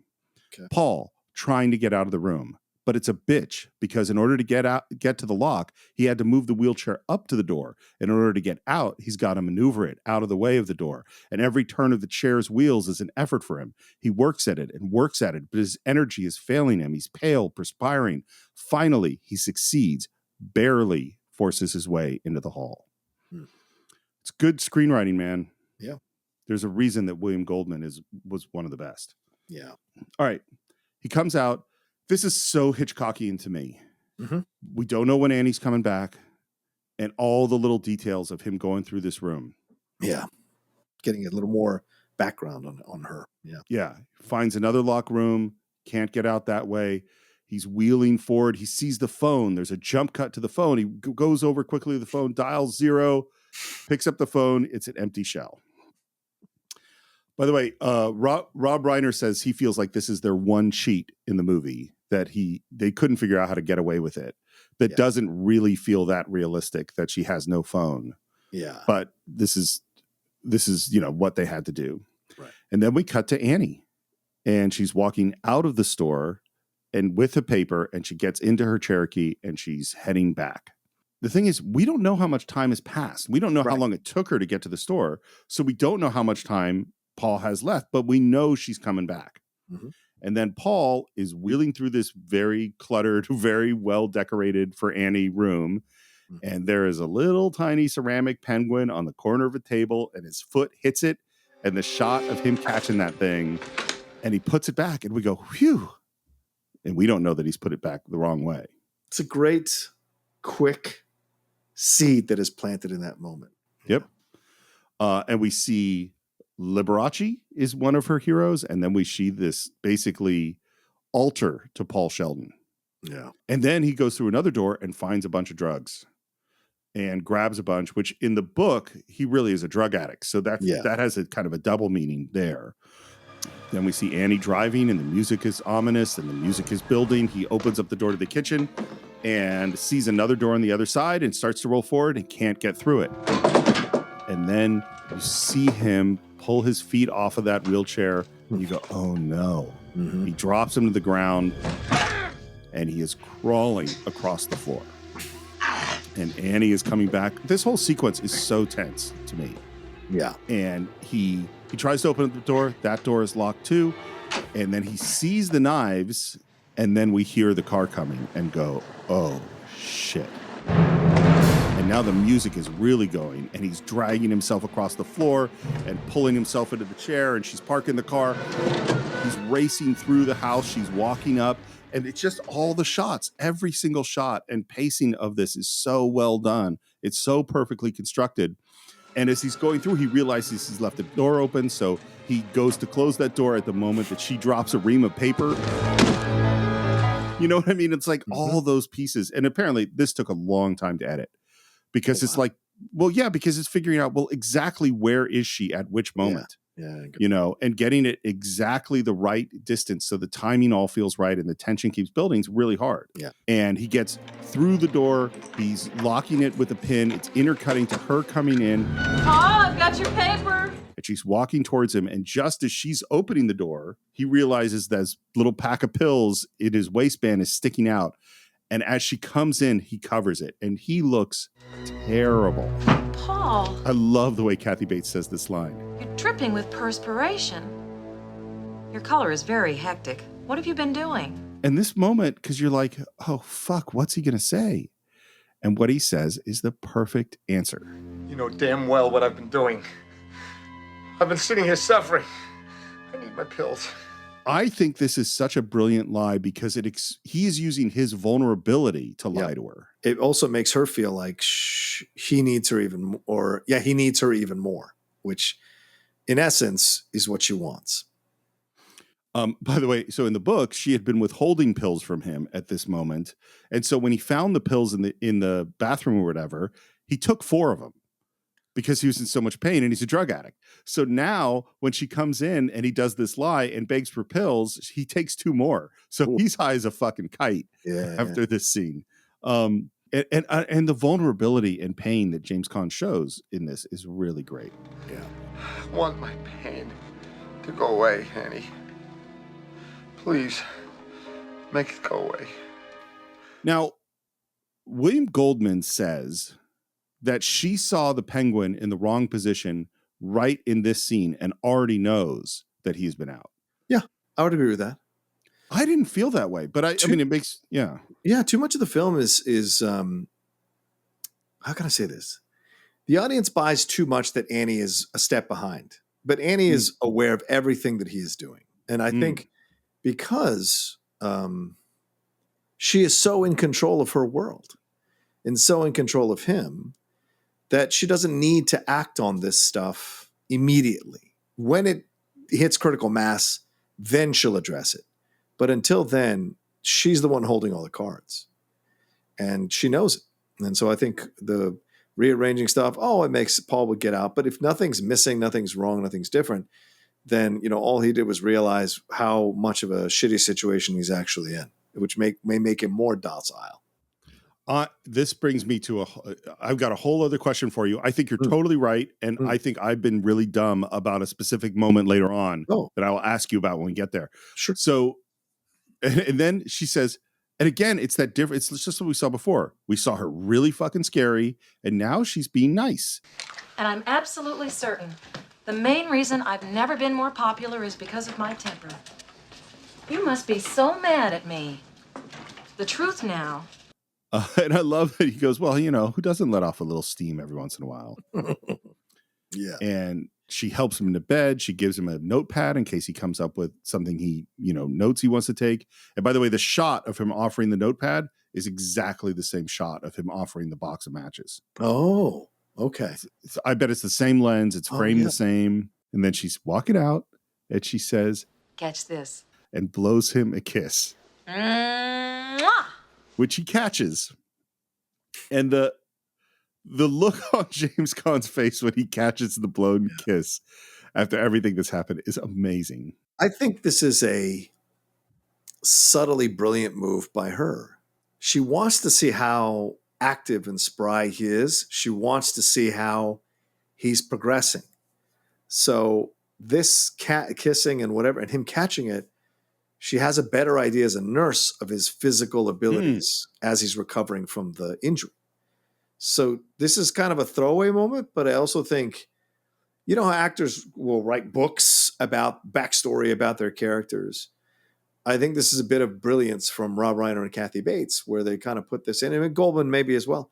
Okay. Paul trying to get out of the room, but it's a bitch because in order to get to the lock, he had to move the wheelchair up to the door. And in order to get out, he's got to maneuver it out of the way of the door. And every turn of the chair's wheels is an effort for him. He works at it, but his energy is failing him. He's pale, perspiring. Finally, he succeeds, barely forces his way into the hall. It's good screenwriting, man. Yeah. There's a reason that William Goldman was one of the best. Yeah. All right. He comes out. This is so Hitchcockian to me. We don't know when Annie's coming back and all the little details of him going through this room. Yeah. Getting a little more background on her. Yeah. Yeah. Finds another locked room. Can't get out that way. He's wheeling forward. He sees the phone. There's a jump cut to the phone. He goes over quickly to the phone, dials 0, picks up the phone. It's an empty shell. By the way, Rob Reiner says he feels like this is their one cheat in the movie, that they couldn't figure out how to get away with it. That doesn't really feel that realistic, that she has no phone. Yeah. But this is what they had to do. Right. And then we cut to Annie. and she's walking out of the store and with a paper, and she gets into her Cherokee and she's heading back. The thing is, we don't know how much time has passed. We don't know how long it took her to get to the store. So we don't know how much time Paul has left, but we know she's coming back. Mhm. And then Paul is wheeling through this very cluttered, very well decorated for Annie room. And there is a little tiny ceramic penguin on the corner of a table, and his foot hits it. And the shot of him catching that thing, and he puts it back, and we go, whew. And we don't know that he's put it back the wrong way. It's a great, quick seed that is planted in that moment. Yep. And we see Liberace is one of her heroes. And then we see this basically altar to Paul Sheldon. Yeah. And then he goes through another door and finds a bunch of drugs and grabs a bunch, which in the book, he really is a drug addict. So that has a kind of a double meaning there. Then we see Annie driving, and the music is ominous, and the music is building. He opens up the door to the kitchen and sees another door on the other side and starts to roll forward and can't get through it. And then you see him pull his feet off of that wheelchair, and you go, oh no. He drops him to the ground, and he is crawling across the floor. And Annie is coming back. This whole sequence is so tense to me. Yeah. And he tries to open up the door. That door is locked too. And then he sees the knives, and then we hear the car coming and go, oh shit. And now the music is really going, and he's dragging himself across the floor and pulling himself into the chair, and she's parking the car. He's racing through the house. She's walking up, and it's just all the shots, every single shot and pacing of this is so well done. It's so perfectly constructed. And as he's going through, he realizes he's left the door open. So he goes to close that door at the moment that she drops a ream of paper. You know what I mean? It's like all those pieces. And apparently this took a long time to edit because it's like, well, yeah, because it's figuring out, well, exactly where is she at which moment? Yeah. You know, and getting it exactly the right distance so the timing all feels right and the tension keeps building is really hard. Yeah. And he gets through the door, he's locking it with a pin, it's intercutting to her coming in. Paul, I've got your paper. And she's walking towards him, and just as she's opening the door, he realizes that his little pack of pills in his waistband is sticking out. And as she comes in, he covers it, and he looks terrible. Paul. I love the way Kathy Bates says this line. You're dripping with perspiration. Your color is very hectic. What have you been doing? And this moment, because you're like, oh, fuck, what's he going to say? And what he says is the perfect answer. You know damn well what I've been doing. I've been sitting here suffering. I need my pills. I think this is such a brilliant lie because he is using his vulnerability to lie to her. It also makes her feel like he needs her even more, he needs her even more, which in essence is what she wants. By the way, so in the book, she had been withholding pills from him at this moment. And so when he found the pills in the bathroom or whatever, he took 4 of them because he was in so much pain and he's a drug addict. So now when she comes in and he does this lie and begs for pills, he takes 2 more. So he's high as a fucking kite after this scene. And the vulnerability and pain that James Caan shows in this is really great. Yeah. I want my pain to go away, Annie. Please, make it go away. Now, William Goldman says that she saw the penguin in the wrong position right in this scene and already knows that he's been out. Yeah, I would agree with that. I didn't feel that way, but I mean, it makes, Yeah, too much of the film is how can I say this? The audience buys too much that Annie is a step behind, but Annie is aware of everything that he is doing. And I think because she is so in control of her world and so in control of him that she doesn't need to act on this stuff immediately. When it hits critical mass, then she'll address it. But until then, she's the one holding all the cards. And she knows it. And so I think the rearranging stuff, it makes Paul would get out. But if nothing's missing, nothing's wrong, nothing's different, then, all he did was realize how much of a shitty situation he's actually in, which may make him more docile. This brings me to I've got a whole other question for you. I think you're totally right. And I think I've been really dumb about a specific moment later on that I will ask you about when we get there. Sure. So, and then she says, and again, it's that different. It's just what we saw before. We saw her really fucking scary, and now she's being nice. And I'm absolutely certain the main reason I've never been more popular is because of my temper. You must be so mad at me. The truth now. And I love that he goes, well, who doesn't let off a little steam every once in a while? Yeah. And she helps him into bed. She gives him a notepad in case he comes up with something he, notes he wants to take. And by the way, the shot of him offering the notepad is exactly the same shot of him offering the box of matches. Oh, okay. I bet it's the same lens. It's framed the same. And then she's walking out and she says, catch this. And blows him a kiss. Mwah! Which he catches. And the look on James Caan's face when he catches the blown kiss after everything that's happened is amazing. I think this is a subtly brilliant move by her. She wants to see how active and spry he is. She wants to see how he's progressing. So this kissing and whatever, and him catching it, she has a better idea as a nurse of his physical abilities as he's recovering from the injury. So this is kind of a throwaway moment, but I also think, how actors will write books about backstory about their characters. I think this is a bit of brilliance from Rob Reiner and Kathy Bates, where they kind of put this in, and Goldman maybe as well.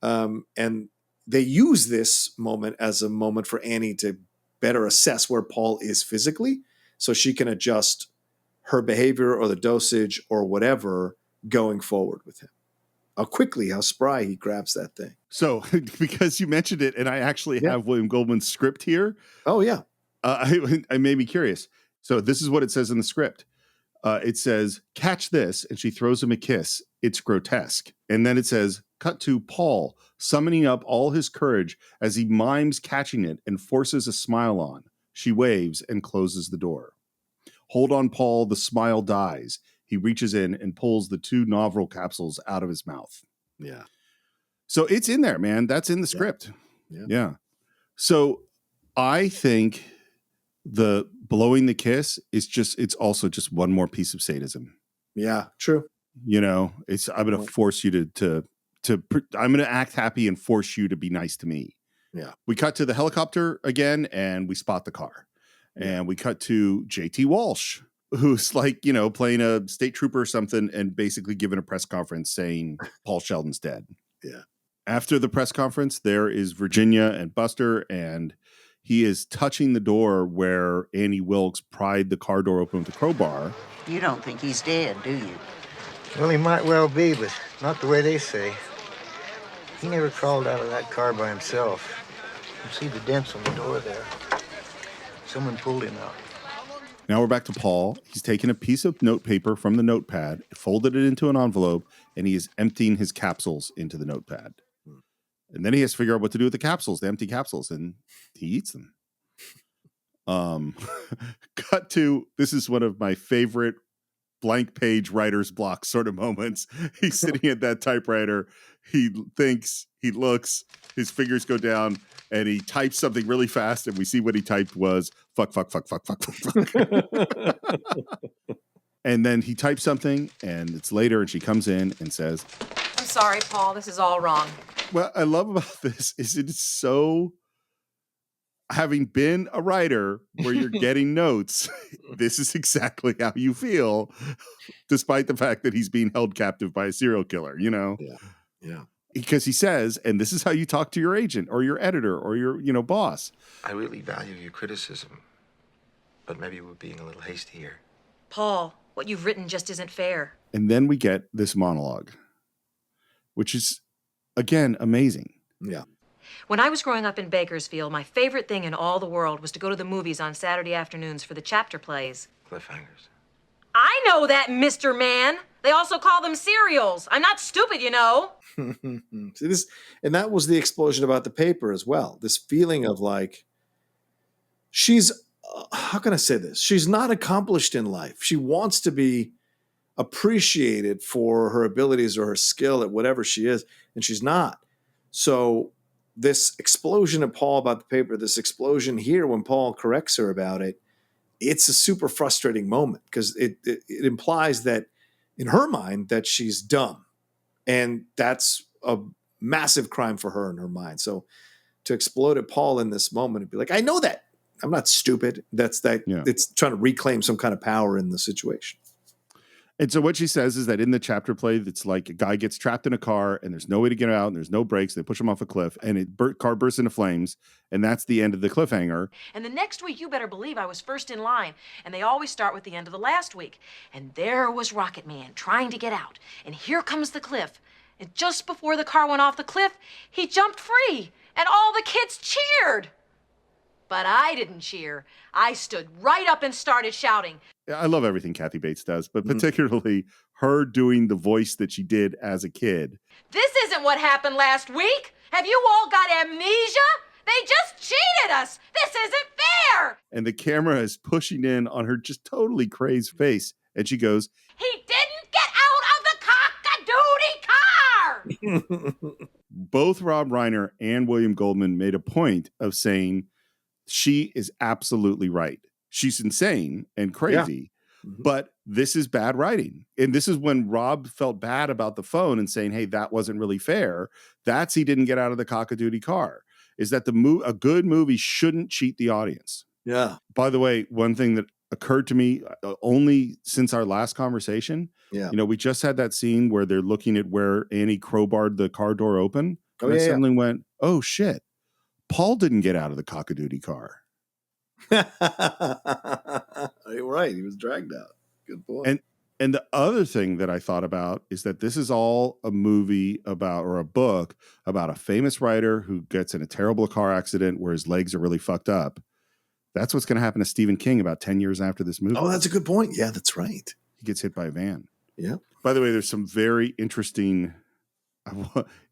And they use this moment as a moment for Annie to better assess where Paul is physically, so she can adjust her behavior or the dosage or whatever going forward with him. How spry he grabs that thing. So, because you mentioned it, and I actually have William Goldman's script here. Oh, yeah. I made me curious. So this is what it says in the script. It says, catch this, and she throws him a kiss. It's grotesque. And then it says, cut to Paul summoning up all his courage as he mimes catching it and forces a smile on. She waves and closes the door. Hold on, Paul. The smile dies. He reaches in and pulls the 2 novel capsules out of his mouth. Yeah. So it's in there, man. That's in the script. Yeah. So I think the blowing the kiss is it's also just one more piece of sadism. Yeah, true. I'm going to force you to I'm going to act happy and force you to be nice to me. Yeah. We cut to the helicopter again and we spot the car. And we cut to JT Walsh, who's playing a state trooper or something and basically giving a press conference saying Paul Sheldon's dead. Yeah. After the press conference, there is Virginia and Buster, and he is touching the door where Annie Wilkes pried the car door open with a crowbar. You don't think he's dead, do you? Well, he might well be, but not the way they say. He never crawled out of that car by himself. You see the dents on the door there. Someone pulled him out. Now we're back to Paul. He's taken a piece of notepaper from the notepad, folded it into an envelope, and he is emptying his capsules into the notepad. And then he has to figure out what to do with the empty capsules, and he eats them. Cut to, this is one of my favorite blank page writer's block sort of moments. He's sitting at that typewriter. He thinks, he looks, his fingers go down, and he types something really fast, and we see what he typed was fuck. And then he types something, and it's later, and she comes in and says, I'm sorry, Paul. This is all wrong. What I love about this is it is so, having been a writer where you're getting notes, this is exactly how you feel, despite the fact that he's being held captive by a serial killer, Yeah. Because he says, and this is how you talk to your agent or your editor or your, boss. I really value your criticism, but maybe we're being a little hasty here. Paul, what you've written just isn't fair. And then we get this monologue, which is, again, amazing. Yeah. When I was growing up in Bakersfield, my favorite thing in all the world was to go to the movies on Saturday afternoons for the chapter plays. Cliffhangers. I know that, Mr. Man. They also call them serials. I'm not stupid, See this, and that was the explosion about the paper as well. This feeling of she's how can I say this? She's not accomplished in life. She wants to be appreciated for her abilities or her skill at whatever she is, and she's not. So this explosion of Paul about the paper, this explosion here when Paul corrects her about it, it's a super frustrating moment because it implies that in her mind that she's dumb, and that's a massive crime for her in her mind. So to explode at Paul in this moment and be like, I know that. I'm not stupid. That's that. Yeah. It's trying to reclaim some kind of power in the situation. And so what she says is that in the chapter play, it's like a guy gets trapped in a car and there's no way to get out and there's no brakes. They push him off a cliff and car bursts into flames. And that's the end of the cliffhanger. And the next week, you better believe I was first in line. And they always start with the end of the last week. And there was Rocket Man trying to get out. And here comes the cliff. And just before the car went off the cliff, he jumped free. And all the kids cheered. But I didn't cheer. I stood right up and started shouting. I love everything Kathy Bates does, but particularly her doing the voice that she did as a kid. This isn't what happened last week. Have you all got amnesia? They just cheated us. This isn't fair. And the camera is pushing in on her just totally crazed face. And she goes, He didn't get out of the cock-a-doodie car. both Rob Reiner and William Goldman made a point of saying she is absolutely right. She's insane and crazy, but this is bad writing. And this is when Rob felt bad about the phone and saying, hey, that wasn't really fair. That's he didn't get out of the cock-a-doodie car. Is that a good movie shouldn't cheat the audience. Yeah. By the way, one thing that occurred to me only since our last conversation, we just had that scene where they're looking at where Annie crowbarred the car door open. And I suddenly went, oh shit, Paul didn't get out of the cock-a-doodie car. You're right. He was dragged out. Good point. And the other thing that I thought about is that this is all a movie about, or a book about, a famous writer who gets in a terrible car accident where his legs are really fucked up. That's what's going to happen to Stephen King about 10 years after this movie. Oh, that's a good point. Yeah, that's right. He gets hit by a van. Yeah. By the way, there's some very interesting,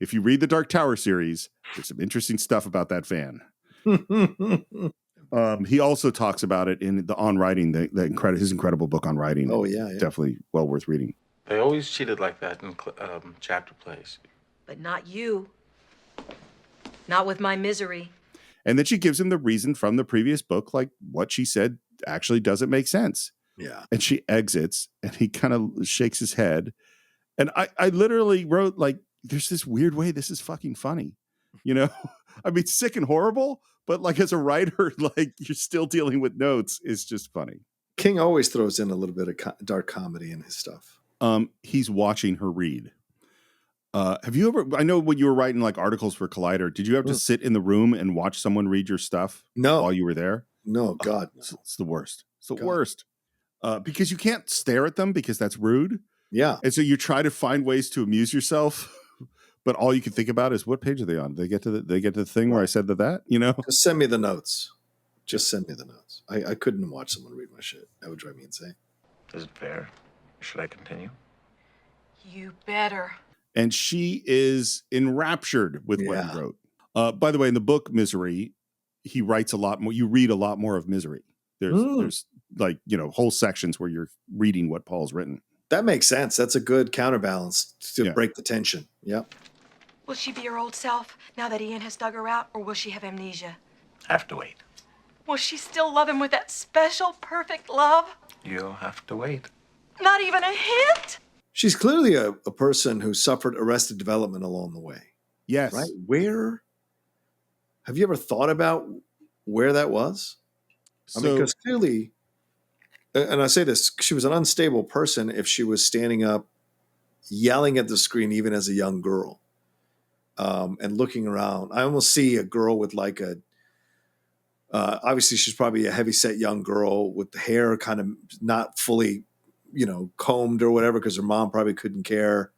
if you read the Dark Tower series, there's some interesting stuff about that van. He also talks about it in the On Writing, his incredible book on writing. Oh, yeah. Definitely well worth reading. They always cheated like that in chapter plays. But not you. Not with my misery. And then she gives him the reason from the previous book, like what she said actually doesn't make sense. Yeah. And she exits and he kind of shakes his head. And I literally wrote, like, there's this weird way this is fucking funny. I mean, sick and horrible, but like as a writer, like you're still dealing with notes is just funny. King always throws in a little bit of dark comedy in his stuff. He's watching her read. Have you ever, I know when you were writing like articles for Collider, did you ever just sit in the room and watch someone read your stuff while you were there? No, God. No. It's the worst. It's the worst. Because you can't stare at them because that's rude. Yeah. And so you try to find ways to amuse yourself, but all you can think about is what page are they on? They get to the thing where I said that, Just send me the notes. Just send me the notes. I couldn't watch someone read my shit. That would drive me insane. Is it fair? Should I continue? You better. And she is enraptured with what he wrote. By the way, in the book Misery, he writes a lot more. You read a lot more of Misery. There's like, whole sections where you're reading what Paul's written. That makes sense. That's a good counterbalance to break the tension. Yep. Will she be her old self now that Ian has dug her out, or will she have amnesia? Have to wait. Will she still love him with that special, perfect love? You'll have to wait. Not even a hint? She's clearly a person who suffered arrested development along the way. Yes. Right? Where? Have you ever thought about where that was? I mean, because clearly, and I say this, she was an unstable person if she was standing up, yelling at the screen, even as a young girl, and looking around. I almost see a girl with like obviously she's probably a heavyset young girl with the hair kind of not fully, combed or whatever, because her mom probably couldn't care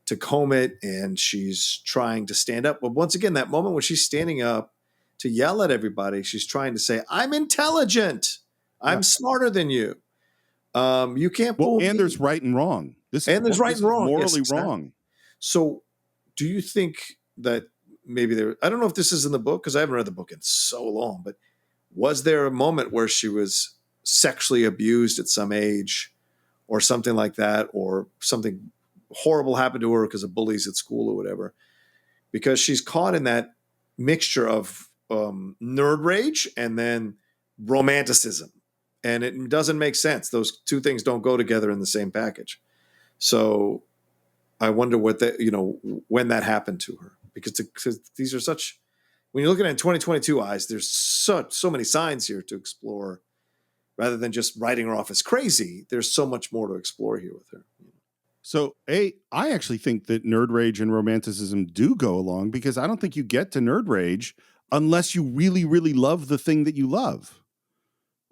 to comb it. And she's trying to stand up. But once again, that moment when she's standing up to yell at everybody, she's trying to say, I'm intelligent. I'm smarter than you. You can't. And there's right and wrong. There's right and wrong. Morally wrong. So do you think that maybe I don't know if this is in the book because I haven't read the book in so long, but was there a moment where she was sexually abused at some age or something like that, or something horrible happened to her because of bullies at school or whatever, because she's caught in that mixture of nerd rage and then romanticism. And it doesn't make sense. Those two things don't go together in the same package. So I wonder what that, when that happened to her, because these are such, when you're looking at 2022 eyes, there's so many signs here to explore rather than just writing her off as crazy. There's so much more to explore here with her. So, I actually think that nerd rage and romanticism do go along, because I don't think you get to nerd rage unless you really, really love the thing that you love.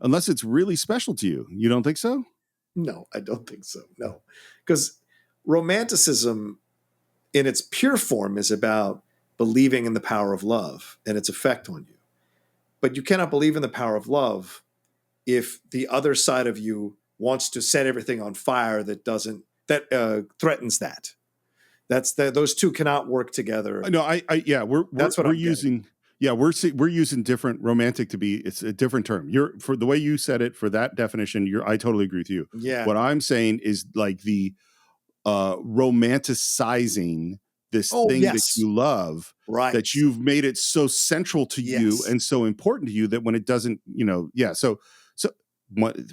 Unless it's really special to you. You don't think so? No, I don't think so. No, because romanticism in its pure form is about believing in the power of love and its effect on you. But you cannot believe in the power of love if the other side of you wants to set everything on fire that threatens that. Those two cannot work together. No, we're using we're using different romantic to be, it's a different term. For the way you said it, for that definition, I totally agree with you. Yeah. What I'm saying is like the romanticizing this thing that you love, right? That you've made it so central to you and so important to you that when it doesn't, so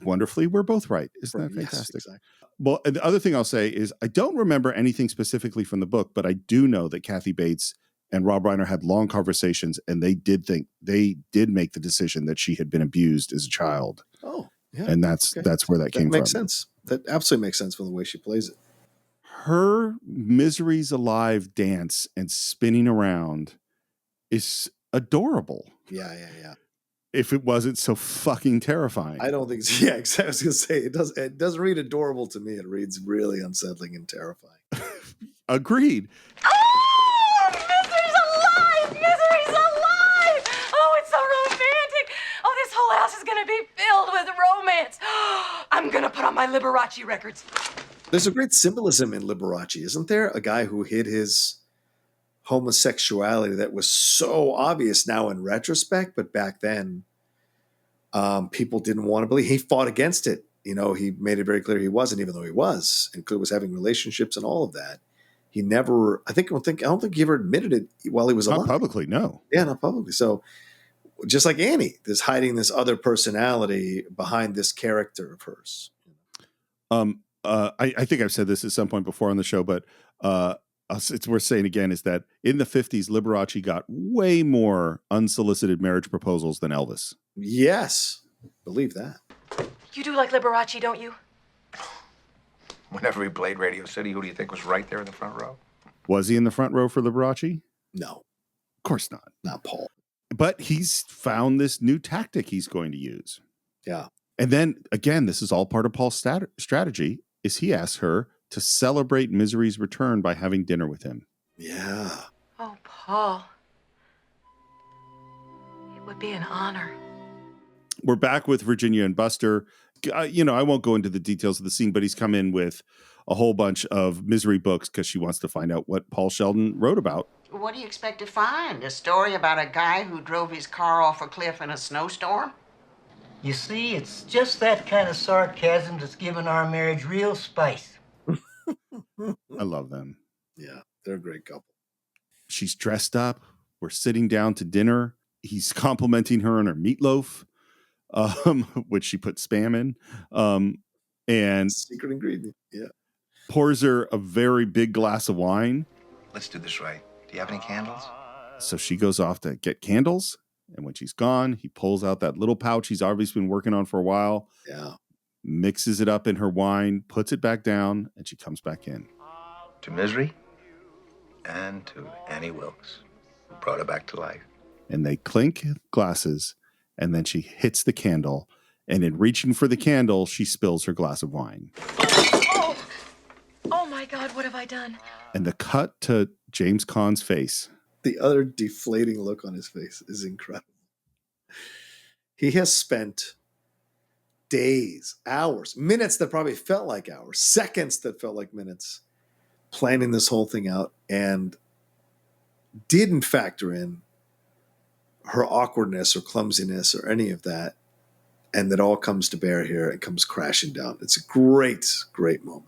wonderfully, we're both right. Isn't that fantastic? Yes, exactly. Well, the other thing I'll say is I don't remember anything specifically from the book, but I do know that Kathy Bates and Rob Reiner had long conversations, and they did make the decision that she had been abused as a child. Oh, yeah. And that's where that came from. That makes sense. That absolutely makes sense from the way she plays it. Her Misery's Alive dance and spinning around is adorable. Yeah. If it wasn't so fucking terrifying. I don't think so. Yeah, exactly. I was going to say, it doesn't read adorable to me. It reads really unsettling and terrifying. Agreed. Oh, Misery's alive! Misery's alive! Oh, it's so romantic. Oh, this whole house is going to be filled with romance. I'm going to put on my Liberace records. There's a great symbolism in Liberace, isn't there? A guy who hid his homosexuality that was so obvious now in retrospect, but back then people didn't want to believe. He fought against it. He made it very clear he wasn't, even though he was, and was having relationships and all of that. He never, I don't think he ever admitted it while he was alive. Not publicly, no. Yeah, not publicly. So just like Annie, there's hiding this other personality behind this character of hers. I think I've said this at some point before on the show, but it's worth saying again, is that in the 50s, Liberace got way more unsolicited marriage proposals than Elvis. Yes, believe that. You do like Liberace, don't you? Whenever he played Radio City, who do you think was right there in the front row? Was he in the front row for Liberace? No. Of course not. Not Paul. But he's found this new tactic he's going to use. Yeah. And then, again, this is all part of Paul's strategy, is he asks her to celebrate Misery's return by having dinner with him. Yeah. Oh, Paul. It would be an honor. We're back with Virginia and Buster. I won't go into the details of the scene, but he's come in with a whole bunch of Misery books because she wants to find out what Paul Sheldon wrote about. What do you expect to find? A story about a guy who drove his car off a cliff in a snowstorm? You see, it's just that kind of sarcasm that's given our marriage real spice. I love them. Yeah, they're a great couple. She's dressed up. We're sitting down to dinner. He's complimenting her on her meatloaf, which she put spam in, and secret ingredient. Yeah, pours her a very big glass of wine. Let's do this right. Do you have any candles? So she goes off to get candles, and when she's gone, he pulls out that little pouch he's obviously been working on for a while. Yeah, mixes it up in her wine, puts it back down, and she comes back in. To Misery and to Annie Wilkes, who brought her back to life. And they clink glasses, and then she hits the candle, and in reaching for the candle, she spills her glass of wine. Oh my God, what have I done? And the cut to James Caan's face. The utter deflating look on his face is incredible. He has spent days, hours, minutes that probably felt like hours, seconds that felt like minutes, planning this whole thing out, and didn't factor in her awkwardness or clumsiness or any of that And it all comes to bear here and comes crashing down. It's a great, great moment.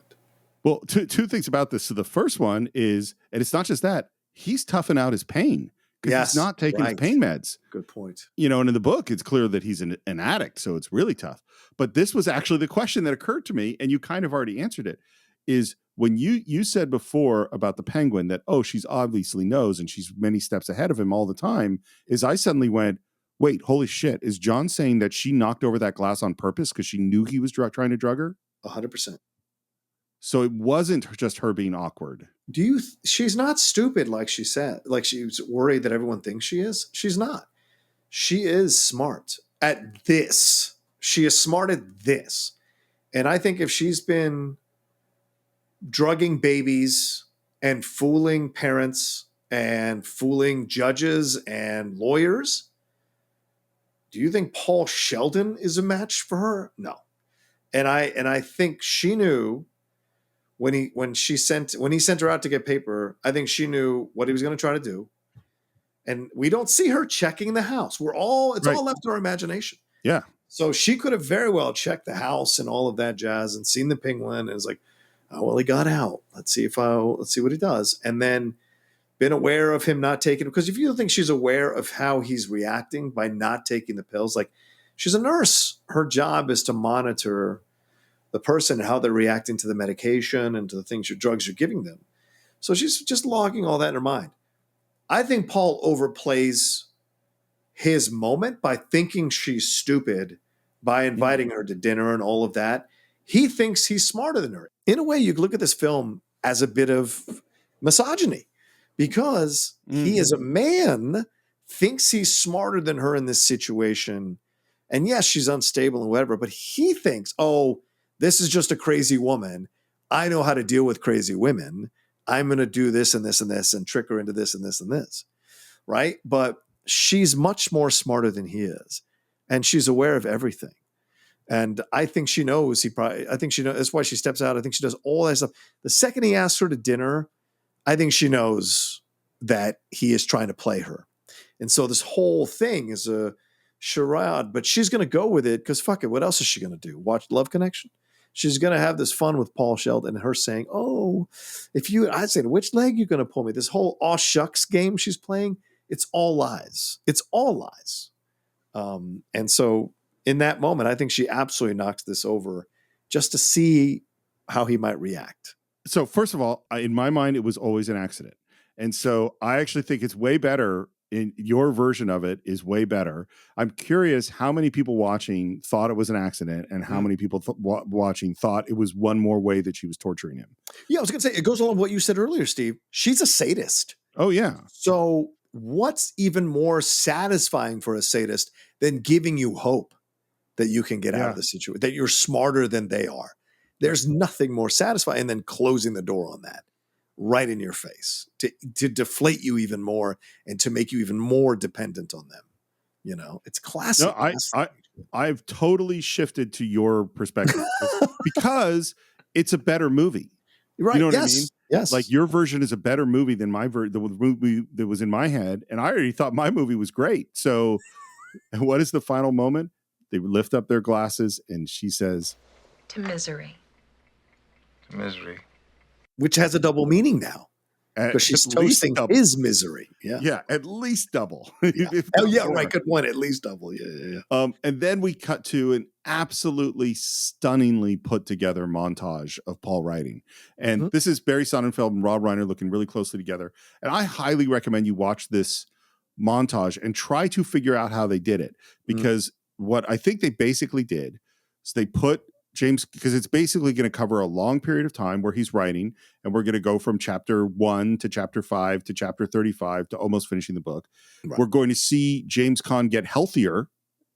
Well, two things about this. So the first one is, and it's not just that, he's toughing out his pain because he's not taking his pain meds. Good point. You know, and in the book, it's clear that he's an addict, so it's really tough. But this was actually the question that occurred to me, and you kind of already answered it, is when you said before about the penguin that, oh, she's obviously knows and she's many steps ahead of him all the time, is I suddenly went, wait, holy shit, is John saying that she knocked over that glass on purpose because she knew he was trying to drug her? 100%. So it wasn't just her being awkward. She's not stupid like she said, like she's worried that everyone thinks she is. She's not. She is smart at this. She is smart at this. And I think if she's been drugging babies and fooling parents and fooling judges and lawyers, do you think Paul Sheldon is a match for her? No. And I think she knew when he sent her out to get paper, I think she knew what he was going to try to do. And we don't see her checking the house. It's all left to our imagination. Yeah. So she could have very well checked the house and all of that jazz and seen the penguin and was like, oh, well, he got out. Let's see what he does. And then been aware of him not taking, because if you don't think she's aware of how he's reacting by not taking the pills, like she's a nurse. Her job is to monitor the person and how they're reacting to the medication and to the things, your drugs you're giving them. So she's just logging all that in her mind. I think Paul overplays his moment by thinking she's stupid, by inviting her to dinner and all of that. He thinks he's smarter than her. In a way, you could look at this film as a bit of misogyny because he, as a man, thinks he's smarter than her in this situation. And yes, she's unstable and whatever, but he thinks, oh, this is just a crazy woman. I know how to deal with crazy women. I'm going to do this and this and this and trick her into this and this and this. Right? But she's much more smarter than he is. And she's aware of everything. And I think she knows that's why she steps out. I think she does all that stuff. The second he asks her to dinner, I think she knows that he is trying to play her. And so this whole thing is a charade, but she's going to go with it because fuck it. What else is she going to do? Watch Love Connection? She's going to have this fun with Paul Sheldon and her saying, oh, I said, which leg you going to pull me? This whole aw shucks game she's playing, it's all lies. It's all lies. And so in that moment, I think she absolutely knocks this over just to see how he might react. So first of all, in my mind, it was always an accident. And so I actually think it's way better. In your version of it is way better. I'm curious how many people watching thought it was an accident and how many people watching thought it was one more way that she was torturing him. Yeah, I was going to say, it goes along with what you said earlier, Steve. She's a sadist. Oh, yeah. So what's even more satisfying for a sadist than giving you hope that you can get out of the situation, that you're smarter than they are? There's nothing more satisfying than closing the door on that right in your face to deflate you even more and to make you even more dependent on them. You know, it's classic. No, I've totally shifted to your perspective because it's a better movie. Right. You know what yes. I mean? Yes. Like your version is a better movie than my the movie that was in my head. And I already thought my movie was great. So what is the final moment? They lift up their glasses and she says, To misery. To misery. Which has a double meaning now. Because she's toasting his misery. Yeah. Yeah, at least double. Yeah. Oh, yeah, right. Good point. At least double. Yeah. And then we cut to an absolutely stunningly put together montage of Paul writing. And this is Barry Sonnenfeld and Rob Reiner looking really closely together. And I highly recommend you watch this montage and try to figure out how they did it. Because what I think they basically did is they put James, because it's basically going to cover a long period of time where he's writing, and we're going to go from chapter 1 to chapter 5 to chapter 35 to almost finishing the book. Right. We're going to see James Caan get healthier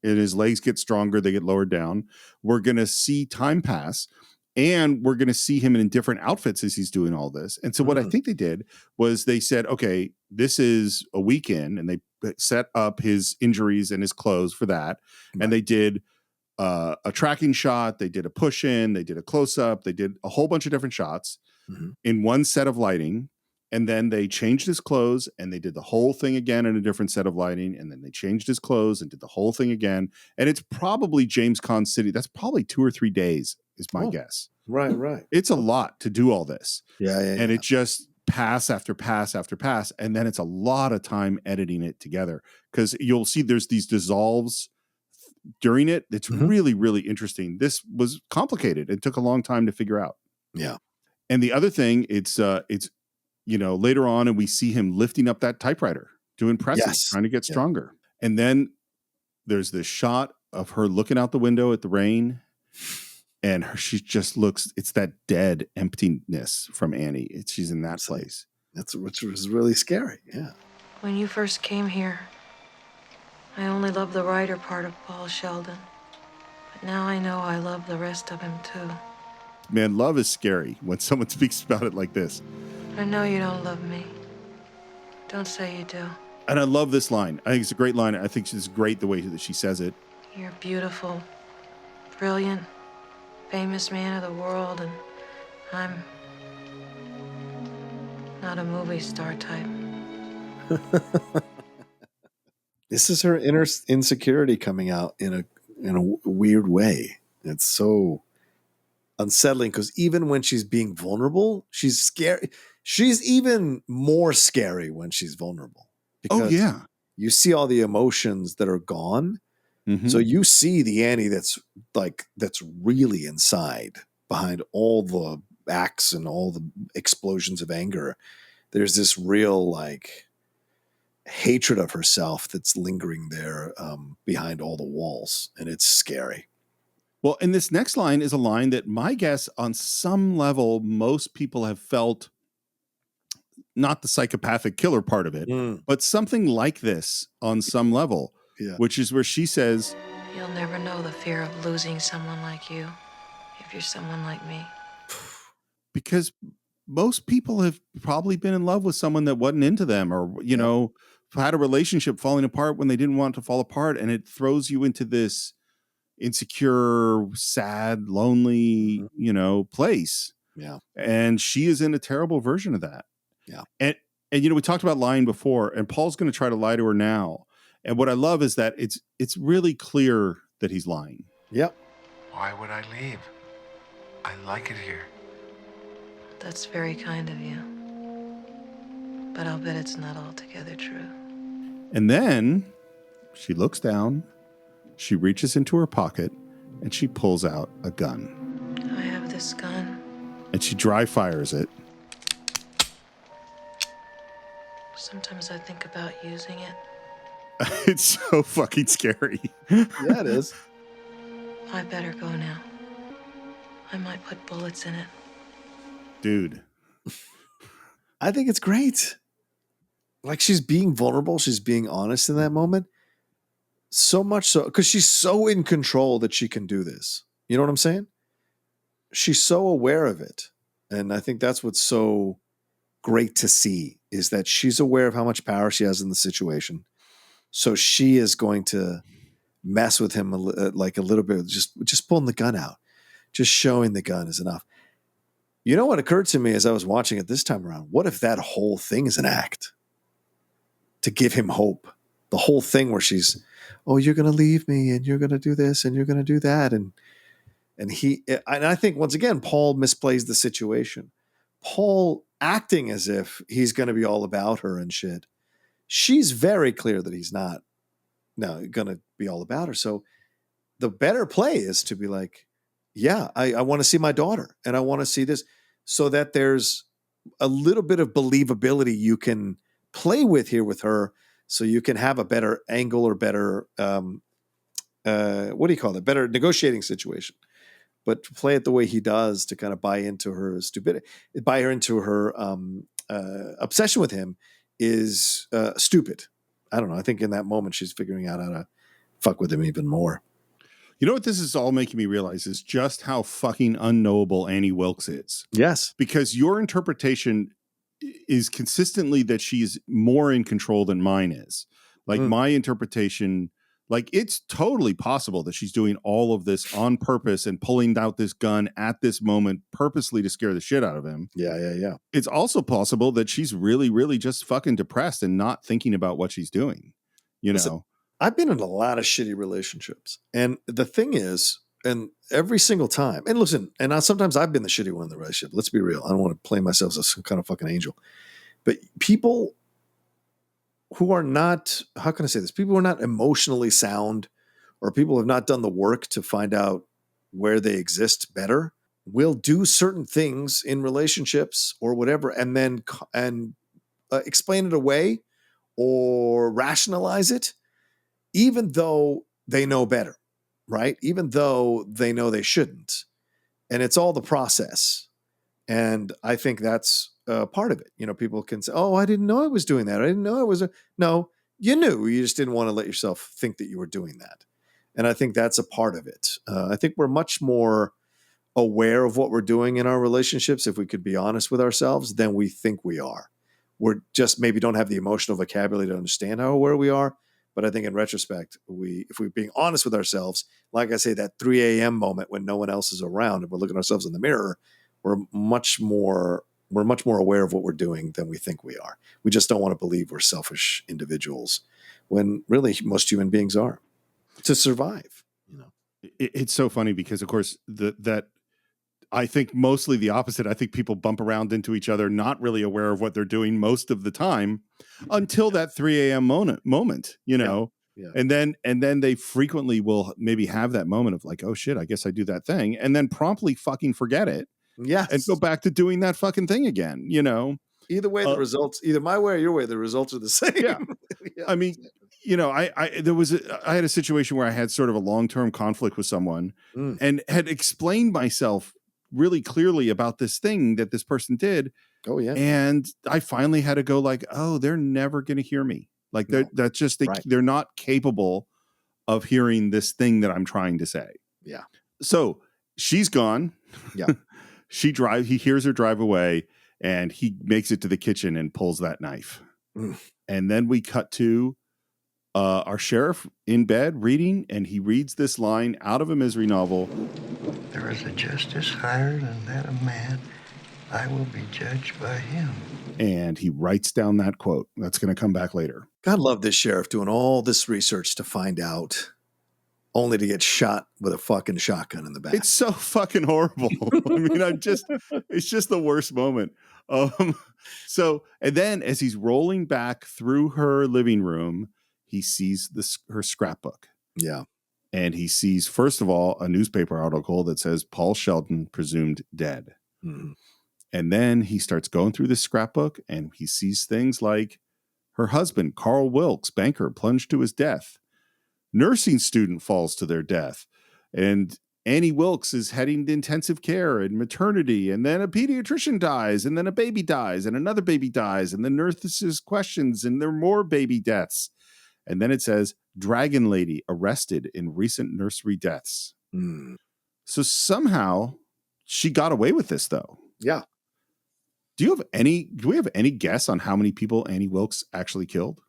and his legs get stronger, they get lowered down. We're going to see time pass, and we're going to see him in different outfits as he's doing all this. And so what I think they did was they said, okay, this is a weekend, and they set up his injuries and his clothes for that. Right. And they did a tracking shot, they did a push in, they did a close up, they did a whole bunch of different shots in one set of lighting. And then they changed his clothes and they did the whole thing again in a different set of lighting. And then they changed his clothes and did the whole thing again. And it's probably James Caan City. That's probably 2 or 3 days is my guess. Right. It's a lot to do all this. Yeah. And it just pass after pass after pass. And then it's a lot of time editing it together because you'll see there's these dissolves during it. It's really, really interesting. This was complicated. It took a long time to figure out. Yeah. And the other thing, it's later on, and we see him lifting up that typewriter, doing presses, trying to get stronger. And then there's this shot of her looking out the window at the rain, and she just looks. It's that dead emptiness from Annie. She's in that place. Which was really scary. Yeah. When you first came here, I only loved the writer part of Paul Sheldon. But now I know I love the rest of him too. Man, love is scary when someone speaks about it like this. I know you don't love me. Don't say you do. And I love this line. I think it's a great line. I think it's great the way that she says it. You're beautiful, brilliant, famous man of the world, and I'm not a movie star type. This is her inner insecurity coming out in a weird way. It's so unsettling because even when she's being vulnerable, she's scary. She's even more scary when she's vulnerable. Because you see all the emotions that are gone. Mm-hmm. So you see the Annie that's really inside behind all the acts and all the explosions of anger. There's this real hatred of herself that's lingering there behind all the walls, and it's scary. Well, and this next line is a line that my guess on some level, most people have felt, not the psychopathic killer part of it, but something like this on some level, which is where she says, "You'll never know the fear of losing someone like you if you're someone like me." Because most people have probably been in love with someone that wasn't into them, or, had a relationship falling apart when they didn't want it to fall apart. And it throws you into this insecure, sad, lonely, place. Yeah. And she is in a terrible version of that. Yeah. And we talked about lying before, and Paul's going to try to lie to her now. And what I love is that it's really clear that he's lying. Yep. Why would I leave? I like it here. That's very kind of you. But I'll bet it's not altogether true. And then she looks down, she reaches into her pocket, and she pulls out a gun. I have this gun. And she dry fires it. Sometimes I think about using it. It's so fucking scary. Yeah, it is. I better go now. I might put bullets in it. Dude. I think it's great. Like, she's being vulnerable. She's being honest in that moment. So much so, because she's so in control that she can do this. You know what I'm saying? She's so aware of it. And I think that's what's so great to see, is that she's aware of how much power she has in the situation. So she is going to mess with him a little bit, just pulling the gun out. Just showing the gun is enough. You know what occurred to me as I was watching it this time around? What if that whole thing is an act to give him hope? The whole thing where she's, oh, you're going to leave me and you're going to do this and you're going to do that. And I think once again, Paul misplays the situation. Paul acting as if he's going to be all about her and shit. She's very clear that he's not going to be all about her. So the better play is to be like, yeah, I want to see my daughter and I want to see this, so that there's a little bit of believability you can play with here with her, so you can have a better angle or better, what do you call it? Better negotiating situation. But to play it the way he does, to kind of buy into her stupidity, buy her into her obsession with him, is stupid. I don't know. I think in that moment she's figuring out how to fuck with him even more. You know what this is all making me realize is just how fucking unknowable Annie Wilkes is. Yes. Because your interpretation is consistently that she's more in control than mine is. Like my interpretation Like, it's totally possible that she's doing all of this on purpose and pulling out this gun at this moment purposely to scare the shit out of him. Yeah. It's also possible that she's really, really just fucking depressed and not thinking about what she's doing. Listen, I've been in a lot of shitty relationships. And the thing is, and every single time, and listen, and sometimes I've been the shitty one in the relationship. Let's be real. I don't want to play myself as some kind of fucking angel. But people who are not, how can I say this? People who are not emotionally sound, or people who have not done the work to find out where they exist better, will do certain things in relationships or whatever, and then explain it away or rationalize it, even though they know better, right? Even though they know they shouldn't. And it's all the process. And I think that's part of it. You know, people can say, oh, I didn't know I was doing that. I didn't know I was. No, you knew. You just didn't want to let yourself think that you were doing that. And I think that's a part of it. I think we're much more aware of what we're doing in our relationships, if we could be honest with ourselves, than we think we are. We're just maybe don't have the emotional vocabulary to understand how aware we are. But I think in retrospect, if we're being honest with ourselves, like I say, that 3 a.m. moment when no one else is around and we're looking at ourselves in the mirror, we're much more aware of what we're doing than we think we are. We just don't want to believe we're selfish individuals when really most human beings are, to survive. You know, it's so funny because, of course, that I think mostly the opposite. I think people bump around into each other, not really aware of what they're doing most of the time, until that 3 a.m. moment, you know. Yeah. And then they frequently will maybe have that moment of like, oh shit, I guess I do that thing, and then promptly fucking forget it. Yes. And go back to doing that fucking thing again, you know. Either way, the results, either my way or your way, the results are the same. Yeah. I mean, you know, I had a situation where I had sort of a long-term conflict with someone and had explained myself really clearly about this thing that this person did. Oh yeah. And I finally had to go like, oh, they're never going to hear me. Like that's just, they're not capable of hearing this thing that I'm trying to say. Yeah. So she's gone. Yeah. He hears her drive away and he makes it to the kitchen and pulls that knife. And then we cut to our sheriff in bed reading, and he reads this line out of a Misery novel. There is a justice higher than that of man. I will be judged by him. And he writes down that quote. That's going to come back later. God love this sheriff doing all this research to find out, only to get shot with a fucking shotgun in the back. It's so fucking horrible. I mean, it's just the worst moment. So, and then as he's rolling back through her living room, he sees her scrapbook. Yeah. And he sees, first of all, a newspaper article that says Paul Sheldon presumed dead. Mm-hmm. And then he starts going through this scrapbook and he sees things like her husband, Carl Wilkes, banker, plunged to his death. Nursing student falls to their death. And Annie Wilkes is heading to intensive care and maternity. And then a pediatrician dies. And then a baby dies. And another baby dies. And the nurses questions. And there are more baby deaths. And then it says, Dragon Lady arrested in recent nursery deaths. So somehow she got away with this, though. Yeah. Do we have any guess on how many people Annie Wilkes actually killed?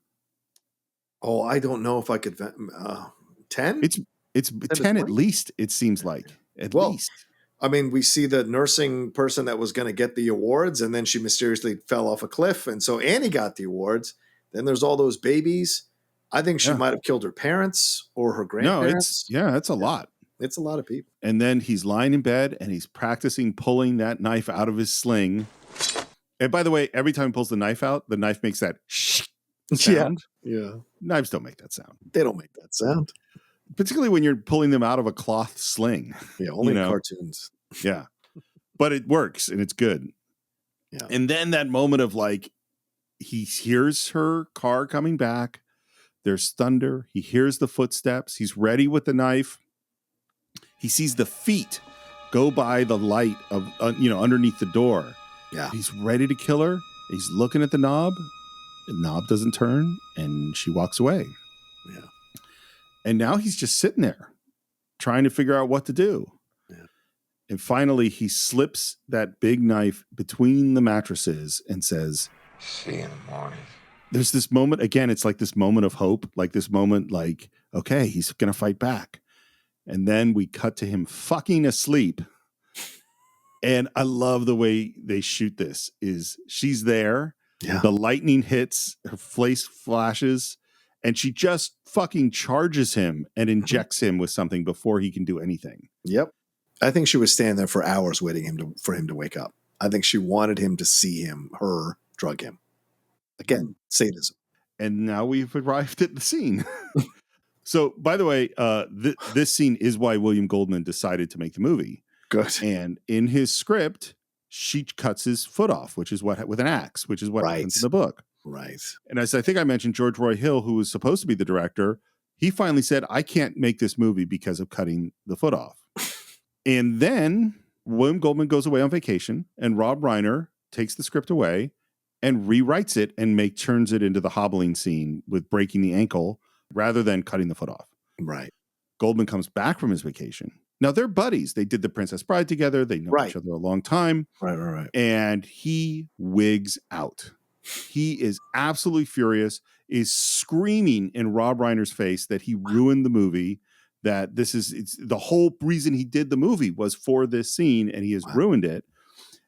Oh, I don't know if I could. 10? It's 10 at least, it seems like. At least. I mean, we see the nursing person that was going to get the awards, and then she mysteriously fell off a cliff. And so Annie got the awards. Then there's all those babies. I think she might have killed her parents or her grandparents. No, it's a lot. It's a lot of people. And then he's lying in bed and he's practicing pulling that knife out of his sling. And by the way, every time he pulls the knife out, the knife makes that sound. Yeah. Knives don't make that sound. They don't make that sound. Particularly when you're pulling them out of a cloth sling. Yeah, only in cartoons. Yeah. But it works and it's good. Yeah. And then that moment of like, he hears her car coming back. There's thunder. He hears the footsteps. He's ready with the knife. He sees the feet go by the light of, underneath the door. Yeah. He's ready to kill her. He's looking at the knob. The knob doesn't turn and she walks away. Yeah. And now he's just sitting there trying to figure out what to do. Yeah. And finally he slips that big knife between the mattresses and says, "See you in the morning." There's this moment, again, it's like this moment of hope, like this moment like, okay, he's going to fight back. And then we cut to him fucking asleep. And I love the way they shoot this. Is she's there, the lightning hits, her face flashes, and she just fucking charges him and injects him with something before he can do anything. Yep. I think she was standing there for hours waiting for him to wake up. I think she wanted him to see her drug him. Again, sadism. And now we've arrived at the scene. So, by the way, this scene is why William Goldman decided to make the movie. Good. And in his script, she cuts his foot off, with an axe, which is what happens in the book. Right. And as I think I mentioned, George Roy Hill, who was supposed to be the director, he finally said, I can't make this movie because of cutting the foot off. And then William Goldman goes away on vacation, and Rob Reiner takes the script away and rewrites it and turns it into the hobbling scene with breaking the ankle rather than cutting the foot off. Right. Goldman comes back from his vacation. Now they're buddies. They did The Princess Bride together. They know each other a long time. Right. And he wigs out. He is absolutely furious, is screaming in Rob Reiner's face that he ruined the movie, that it's the whole reason he did the movie was for this scene, and he has ruined it.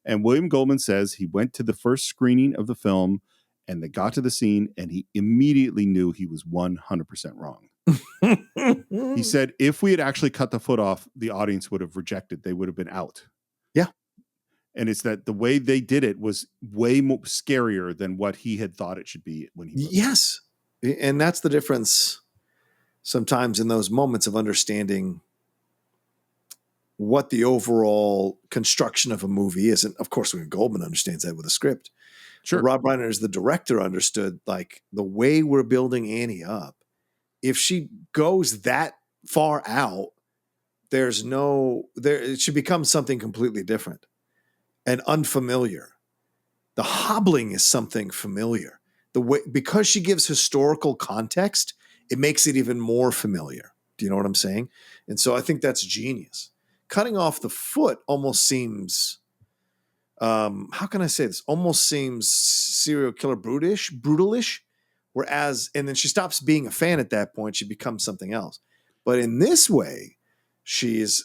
And William Goldman says he went to the first screening of the film and they got to the scene and he immediately knew he was 100% wrong. He said, if we had actually cut the foot off, the audience would have rejected. They would have been out. Yeah. And it's that the way they did it was way more scarier than what he had thought it should be when he wrote Yes. And that's the difference sometimes in those moments of understanding what the overall construction of a movie is. And of course, when Goldman understands that with a script. Sure. But Rob Reiner, as the director, understood like the way we're building Annie up. If she goes that far out, it should become something completely different and unfamiliar. The hobbling is something familiar. Because she gives historical context, it makes it even more familiar. Do you know what I'm saying? And so I think that's genius. Cutting off the foot almost seems, how can I say this? Almost seems serial killer brutalish. Whereas, and then she stops being a fan at that point. She becomes something else. But in this way, she is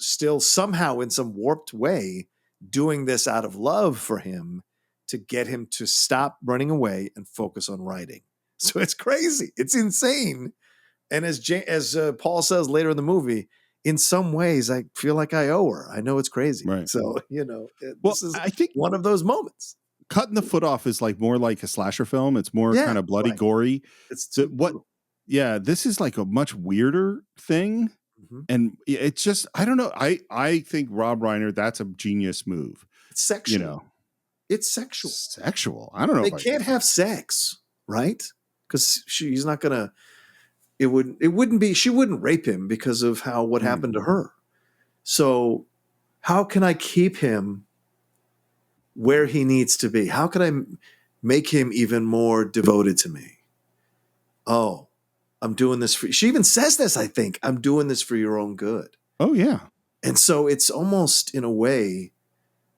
still somehow in some warped way doing this out of love for him to get him to stop running away and focus on writing. So it's crazy. It's insane. And as Paul says later in the movie, in some ways, I feel like I owe her. I know it's crazy. Right. So, this is I think one of those moments. Cutting the foot off is more like a slasher film. It's more kind of bloody, gory. It's this is like a much weirder thing. Mm-hmm. And it's just, I don't know. I think Rob Reiner, that's a genius move. It's sexual. It's sexual. Sexual. I don't know. They can't have sex, right? Because she's not going to, it wouldn't be, she wouldn't rape him because of what happened to her. So how can I keep him where he needs to be? How can I make him even more devoted to me? Oh, I'm doing this for you. She even says this, I think. I'm doing this for your own good. Oh, yeah. And so it's almost in a way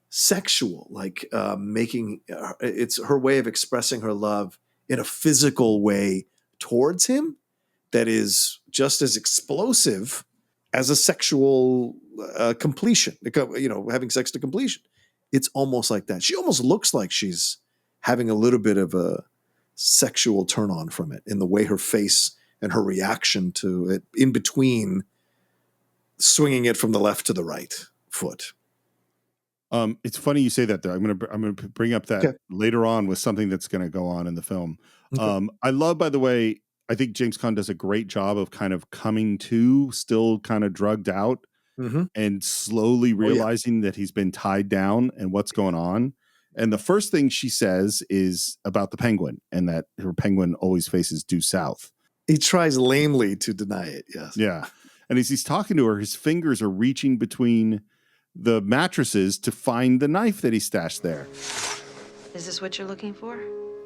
sexual, like it's her way of expressing her love in a physical way towards him that is just as explosive as a sexual completion, having sex to completion. It's almost like that. She almost looks like she's having a little bit of a sexual turn on from it in the way her face and her reaction to it in between swinging it from the left to the right foot. It's funny you say that though. I'm gonna bring up that later on with something that's going to go on in the film. Okay. I love, by the way, I think James Caan does a great job of kind of coming to, still kind of drugged out, and slowly realizing that he's been tied down and what's going on. And the first thing she says is about the penguin and that her penguin always faces due south. He tries lamely to deny it. Yes. Yeah. And as he's talking to her, his fingers are reaching between the mattresses to find the knife that he stashed there. Is this what you're looking for?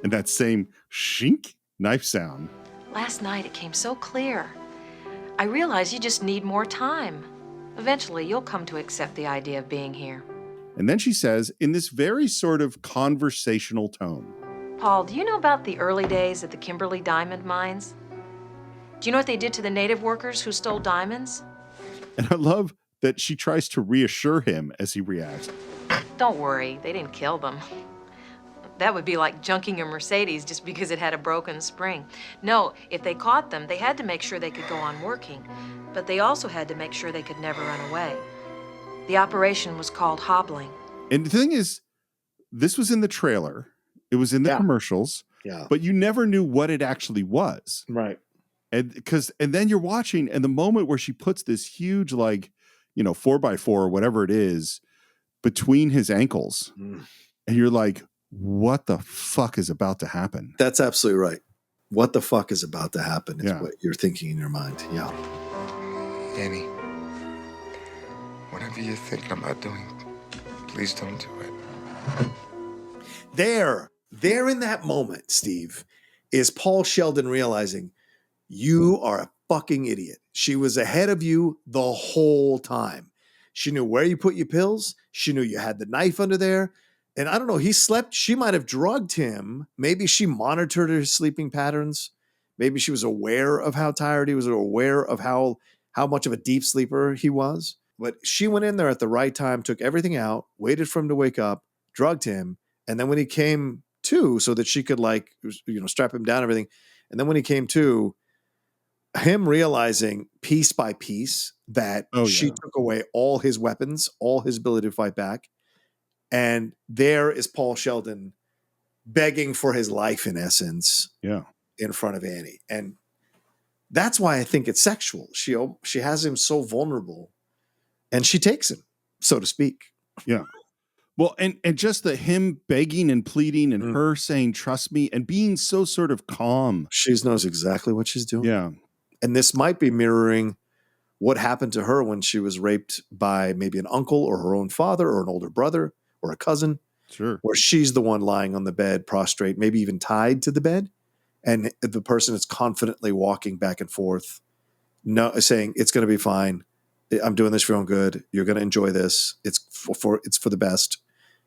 And that same shink knife sound. Last night it came so clear. I realize you just need more time. Eventually you'll come to accept the idea of being here. And then she says, in this very sort of conversational tone, Paul, do you know about the early days at the Kimberly Diamond Mines? Do you know what they did to the native workers who stole diamonds? And I love that she tries to reassure him as he reacts. Don't worry, they didn't kill them. That would be like junking a Mercedes just because it had a broken spring. No, if they caught them, they had to make sure they could go on working. But they also had to make sure they could never run away. The operation was called hobbling. And the thing is, this was in the trailer. It was in the commercials. Yeah. But you never knew what it actually was. Right. And then you're watching, and the moment where she puts this huge, 4x4 or whatever it is between his ankles, and you're like, what the fuck is about to happen? That's absolutely right. What the fuck is about to happen is Yeah. what you're thinking in your mind. Yeah. Danny, whatever you're thinking about doing, please don't do it. There in that moment, Steve, is Paul Sheldon realizing you are a fucking idiot. She was ahead of you the whole time. She knew where you put your pills. She knew you had the knife under there. And I don't know, he slept. She might have drugged him. Maybe she monitored his sleeping patterns. Maybe she was aware of how tired he was, or aware of how much of a deep sleeper he was. But she went in there at the right time, took everything out, waited for him to wake up, drugged him. And then when he came to, so that she could strap him down and everything. And then when he came to, him realizing piece by piece that she took away all his weapons, all his ability to fight back. And there is Paul Sheldon begging for his life, in essence, in front of Annie. And that's why I think it's sexual. She has him so vulnerable, and she takes him, so to speak. Yeah. Well, and just him begging and pleading and her saying, trust me, and being so sort of calm. She knows exactly what she's doing. Yeah. And this might be mirroring what happened to her when she was raped by maybe an uncle or her own father or an older brother or a cousin. Sure. Where she's the one lying on the bed, prostrate, maybe even tied to the bed. And the person is confidently walking back and forth, saying, it's going to be fine. I'm doing this for your own good. You're going to enjoy this. It's for the best.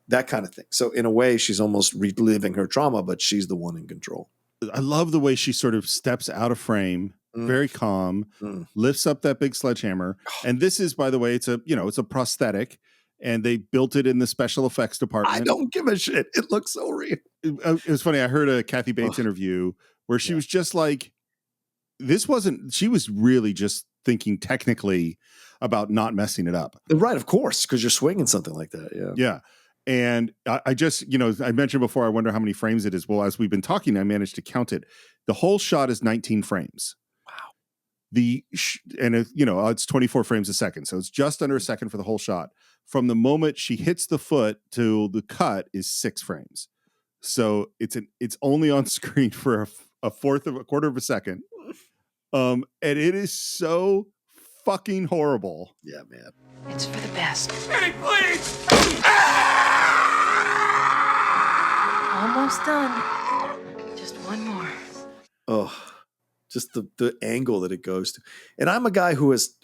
That kind of thing. So in a way, she's almost reliving her trauma, but she's the one in control. I love the way she sort of steps out of frame, very calm, lifts up that big sledgehammer. And this is, by the way, it's a prosthetic, and they built it in the special effects department. I don't give a shit. It looks so real. It was funny. I heard a Kathy Bates interview where she was just like, she was really just thinking technically about not messing it up. Right. Of course. Because you're swinging something like that. Yeah. Yeah. And I just, I mentioned before, I wonder how many frames it is. Well, as we've been talking, I managed to count it. The whole shot is 19 frames. Wow. It's 24 frames a second. So it's just under a second for the whole shot. From the moment she hits the foot to the cut is 6 frames. So it's only on screen for a quarter of a second. And it is so fucking horrible. Yeah, man. It's for the best. Annie, please! Almost done. Just one more. Oh, just the angle that it goes to. And I'm a guy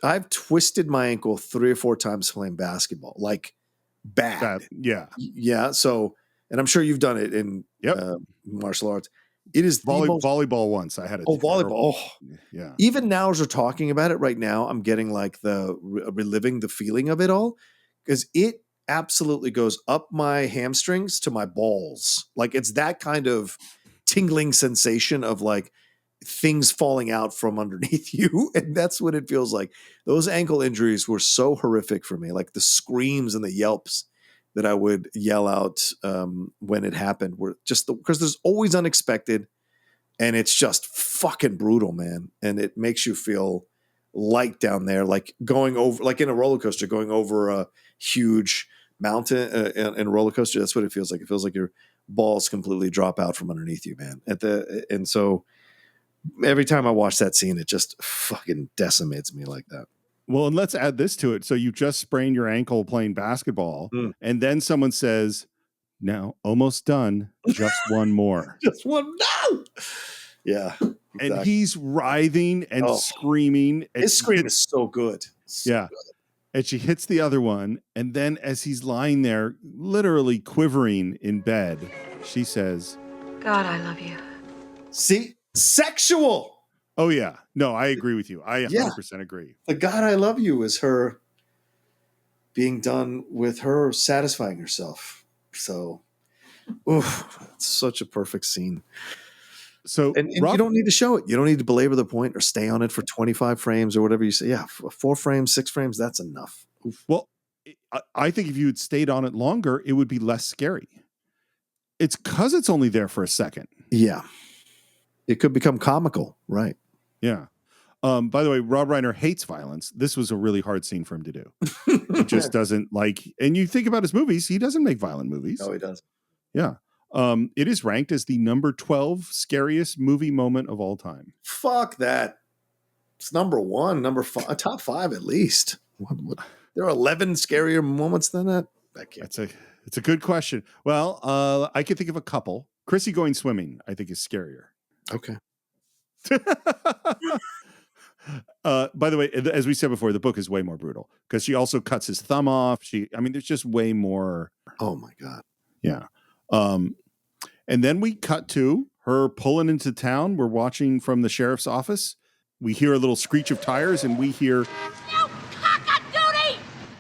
I've twisted my ankle 3 or 4 times playing basketball, like bad. Yeah. So, and I'm sure you've done it in martial arts. It is volleyball once. I had volleyball. Oh, yeah. Even now, as we're talking about it right now, I'm getting like reliving the feeling of it all, because it absolutely goes up my hamstrings to my balls. Like it's that kind of tingling sensation of like things falling out from underneath you. And that's what it feels like. Those ankle injuries were so horrific for me. Like the screams and the yelps that I would yell out when it happened were just because there's always unexpected, and it's just fucking brutal, man. And it makes you feel light down there, like going over, like in a roller coaster, going over a huge mountain in a roller coaster. That's what it feels like. It feels like your balls completely drop out from underneath you, man. And so every time I watch that scene, it just fucking decimates me like that. Well, and let's add this to it. So you just sprained your ankle playing basketball, and then someone says, "Now, almost done. Just one more." Just one. No. Yeah. Exactly. And he's writhing and screaming. And his scream is so good. Good. And she hits the other one. And then as he's lying there, literally quivering in bed, she says, God, I love you. See? Sexual. Oh, yeah. No, I agree with you. I Yeah. 100% agree. The God I Love You is her being done with her satisfying herself. So, it's such a perfect scene. So, And you don't need to show it. You don't need to belabor the point or stay on it for 25 frames or whatever you say. Yeah, 4 frames, 6 frames, that's enough. Oof. well, I think if you had stayed on it longer, it would be less scary. It's because it's only there for a second. Yeah. It could become comical, right? Yeah. By the way, Rob Reiner hates violence. This was a really hard scene for him to do. He just doesn't like, and you think about his movies, he doesn't make violent movies. No, he doesn't. Yeah. It is ranked as the number 12 scariest movie moment of all time. Fuck that. It's number 1, number 5, top 5 at least. There are 11 scarier moments than that. It's a good question. Well, I can think of a couple. Chrissy going swimming, I think, is scarier. Okay. By the way, as we said before, the book is way more brutal because she also cuts his thumb off. There's just way more. Oh my God. Yeah. And then we cut to her pulling into town. We're watching from the sheriff's office. We hear a little screech of tires and we hear, You cock-a-doodie!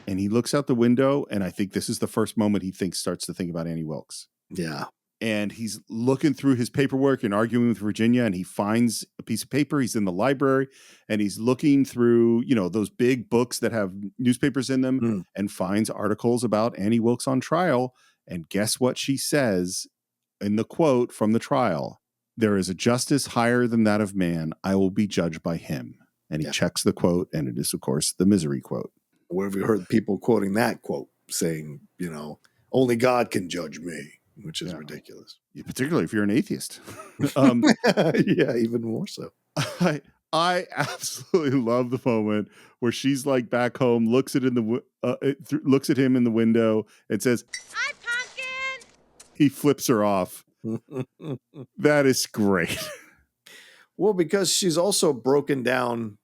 and he looks out the window. And I think this is the first moment he starts to think about Annie Wilkes. Yeah. And he's looking through his paperwork and arguing with Virginia, and he finds a piece of paper. He's in the library and he's looking through, those big books that have newspapers in them and finds articles about Annie Wilkes on trial. And guess what she says in the quote from the trial? There is a justice higher than that of man. I will be judged by him. And he checks the quote, and it is, of course, the Misery quote. Where have you heard people quoting that quote saying, only God can judge me, which is ridiculous. Particularly if you're an atheist. Yeah, even more so. I absolutely love the moment where she's like back home, looks at him in the window and says, Hi, Pumpkin! He flips her off. That is great. Well, because she's also broken down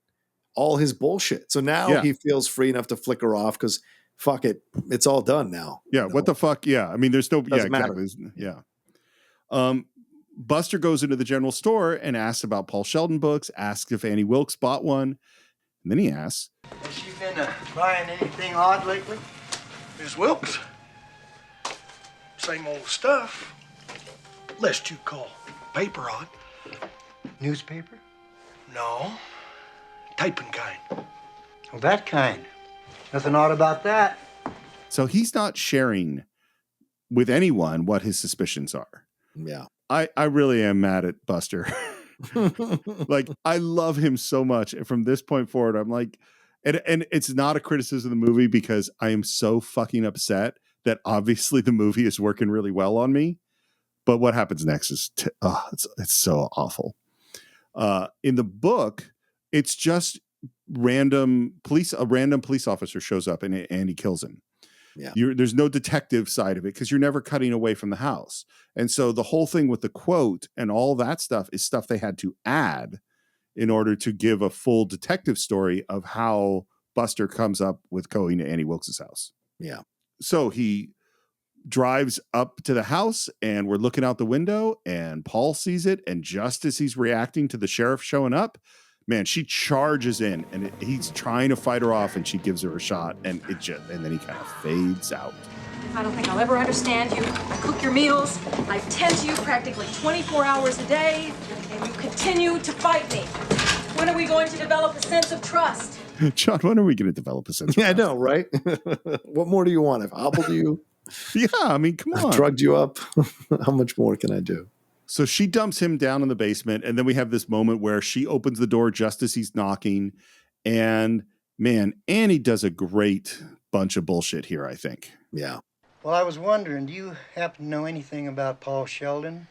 all his bullshit. So now he feels free enough to flick her off because fuck it. It's all done now. Yeah. What the fuck? Yeah. There's no, Doesn't matter. Exactly. Yeah. Buster goes into the general store and asks about Paul Sheldon books, asks if Annie Wilkes bought one. And then he asks, Has she been buying anything odd lately? Miss Wilkes? Same old stuff. Lest you call paper odd. Newspaper? No. Typing kind. Well, that kind. Nothing odd about that. so he's not sharing with anyone what his suspicions are. Yeah. I really am mad at Buster. Like, I love him so much. And from this point forward, I'm like, and it's not a criticism of the movie because I am so fucking upset that obviously the movie is working really well on me. But what happens next is, it's so awful. In the book, it's just a random police officer shows up and he kills him. Yeah. There's no detective side of it because you're never cutting away from the house. And so the whole thing with the quote and all that stuff is stuff they had to add in order to give a full detective story of how Buster comes up with going to Annie Wilkes' house. Yeah. So he drives up to the house and we're looking out the window and Paul sees it. And just as he's reacting to the sheriff showing up, man, she charges in and he's trying to fight her off and she gives her a shot and then he kind of fades out. I don't think I'll ever understand you. I cook your meals, I tend to you practically 24 hours a day, and you continue to fight me. When are we going to develop a sense of trust? John, when are we going to develop a sense of trust? Yeah, I know, right? What more do you want? I've hobbled you. Yeah, I mean, come on. I've drugged you up. How much more can I do? So she dumps him down in the basement, and then we have this moment where she opens the door just as he's knocking. And man, Annie does a great bunch of bullshit here, I think. Yeah. Well, I was wondering, do you happen to know anything about Paul Sheldon?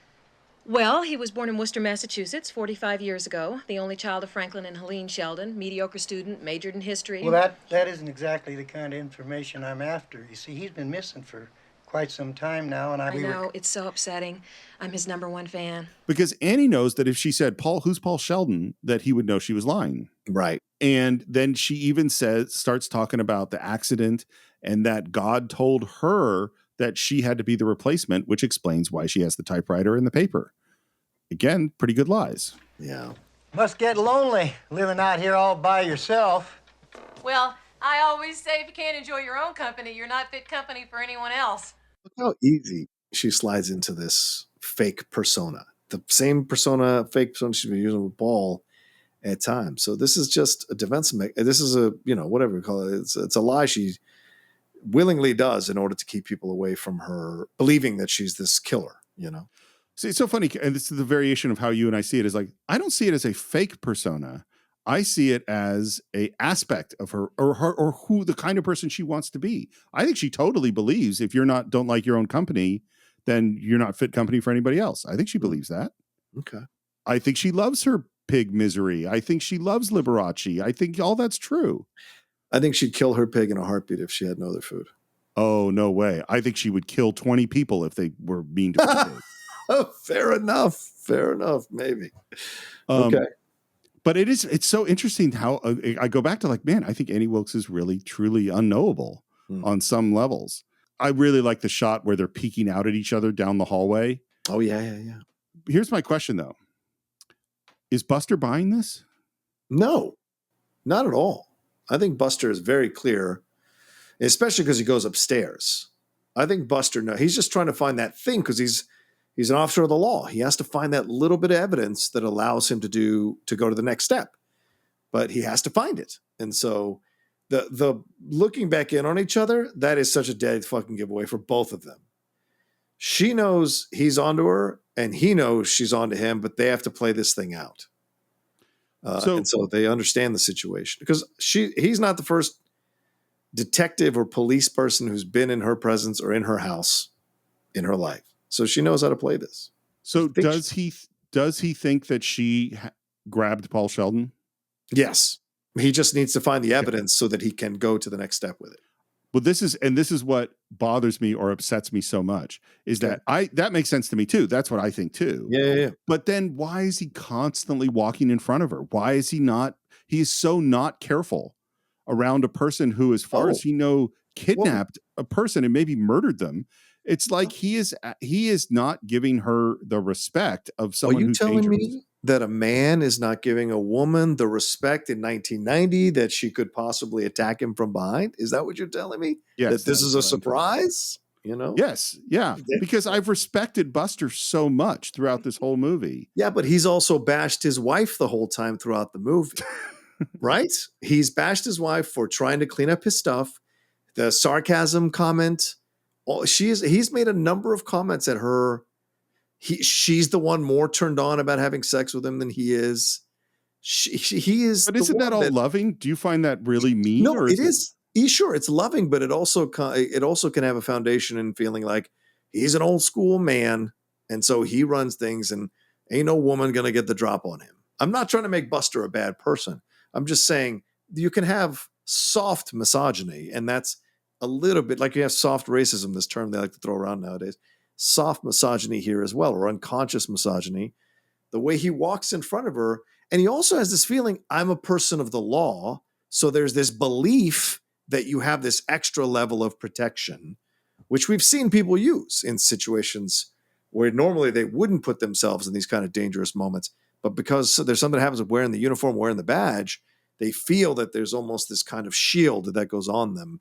Well, he was born in Worcester, Massachusetts, 45 years ago. The only child of Franklin and Helene Sheldon, mediocre student, majored in history. Well, that isn't exactly the kind of information I'm after. You see, he's been missing for quite some time now, and I know, it's so upsetting. I'm his #1 fan. Because Annie knows that if she said, Paul, who's Paul Sheldon, that he would know she was lying. Right. And then she even starts talking about the accident and that God told her that she had to be the replacement, which explains why she has the typewriter and the paper. Again, pretty good lies. Yeah. Must get lonely living out here all by yourself. Well, I always say if you can't enjoy your own company, you're not fit company for anyone else. Look how easy she slides into this fake persona. The same persona, fake persona she's been using with Paul at times. So this is just a defense. This is a, whatever we call it. It's a lie she willingly does in order to keep people away from her believing that she's this killer, See, it's so funny, and this is the variation of how you and I see it. Is like, I don't see it as a fake persona. I see it as a aspect of her, or who the kind of person she wants to be. I think she totally believes if you're not don't like your own company, then you're not fit company for anybody else. I think she believes that. Okay. I think she loves her pig Misery. I think she loves Liberace. I think all that's true. I think she'd kill her pig in a heartbeat if she had no other food. Oh, no way. I think she would kill 20 people if they were mean to her pig. Fair enough. Maybe. Okay. But it's so interesting how I go back to like, man, I think Annie Wilkes is really, truly unknowable on some levels. I really like the shot where they're peeking out at each other down the hallway. Oh, yeah. Here's my question, though. Is Buster buying this? No, not at all. I think Buster is very clear, especially because he goes upstairs. I think Buster, no, he's just trying to find that thing because he's an officer of the law. He has to find that little bit of evidence that allows him to go to the next step. But he has to find it. And so the looking back in on each other, that is such a dead fucking giveaway for both of them. She knows he's onto her and he knows she's onto him, but they have to play this thing out. And so they understand the situation because he's not the first detective or police person who's been in her presence or in her house in her life. So she knows how to play this. So does he think that she grabbed Paul Sheldon? Yes. He just needs to find the evidence so that he can go to the next step with it. Well, this is what bothers me or upsets me so much is that that makes sense to me too. That's what I think too. Yeah. But then why is he constantly walking in front of her? Why is he is so not careful around a person who, as far as he kidnapped a person and maybe murdered them. It's like he is not giving her the respect of someone who's dangerous. Are you telling me that a man is not giving a woman the respect in 1990 that she could possibly attack him from behind? Is that what you're telling me? Yes. That this is a surprise? Yes. Yeah. Because I've respected Buster so much throughout this whole movie. Yeah, but he's also bashed his wife the whole time throughout the movie. Right? He's bashed his wife for trying to clean up his stuff. The sarcasm comment. He's made a number of comments at her. She's the one more turned on about having sex with him than he is. He is. But isn't that all loving? Do you find that really mean? No, it is. Sure, it's loving, but it also can have a foundation in feeling like he's an old school man, and so he runs things, and ain't no woman gonna get the drop on him. I'm not trying to make Buster a bad person. I'm just saying you can have soft misogyny, and that's a little bit like you have soft racism, this term they like to throw around nowadays. Soft misogyny here as well, or unconscious misogyny. The way he walks in front of her, and he also has this feeling, I'm a person of the law. So there's this belief that you have this extra level of protection, which we've seen people use in situations where normally they wouldn't put themselves in these kind of dangerous moments. But because there's something that happens with wearing the uniform, wearing the badge, they feel that there's almost this kind of shield that goes on them.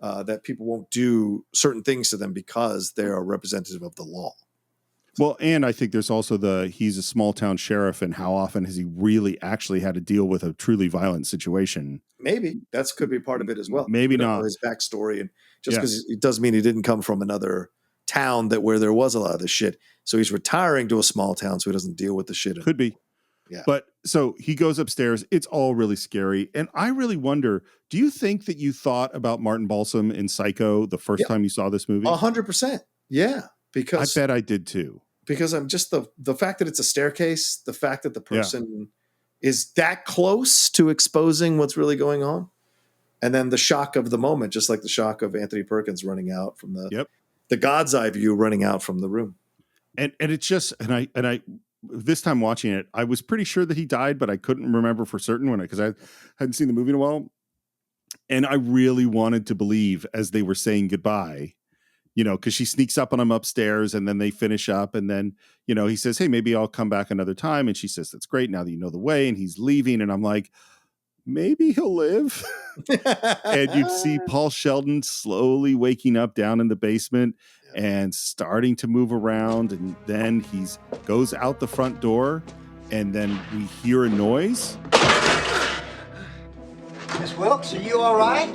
That people won't do certain things to them because they're a representative of the law. Well, and I think there's also he's a small town sheriff, and how often has he really actually had to deal with a truly violent situation? Maybe that could be part of it as well. Maybe not his backstory, and just because it does mean he didn't come from another town where there was a lot of this shit. So he's retiring to a small town, so he doesn't deal with the shit. Could be. Yeah. But so he goes upstairs. It's all really scary. And I really wonder, do you think that you thought about Martin Balsam in Psycho the first time you saw this movie? 100%. Yeah. Because I bet I did too. Because I'm just the fact that it's a staircase, the fact that the person is that close to exposing what's really going on. And then the shock of the moment, just like the shock of Anthony Perkins running out from the God's eye view running out from the room. And it's just, and I, this time watching it, I was pretty sure that he died, but I couldn't remember for certain because I hadn't seen the movie in a while. And I really wanted to believe as they were saying goodbye because she sneaks up on him upstairs and then they finish up. And then, he says, hey, maybe I'll come back another time. And she says, that's great. Now that you know the way. And he's leaving. And I'm like, maybe he'll live. And you'd see Paul Sheldon slowly waking up down in the basement and starting to move around. And then he's goes out the front door. And then we hear a noise. Miss Wilkes, are you all right?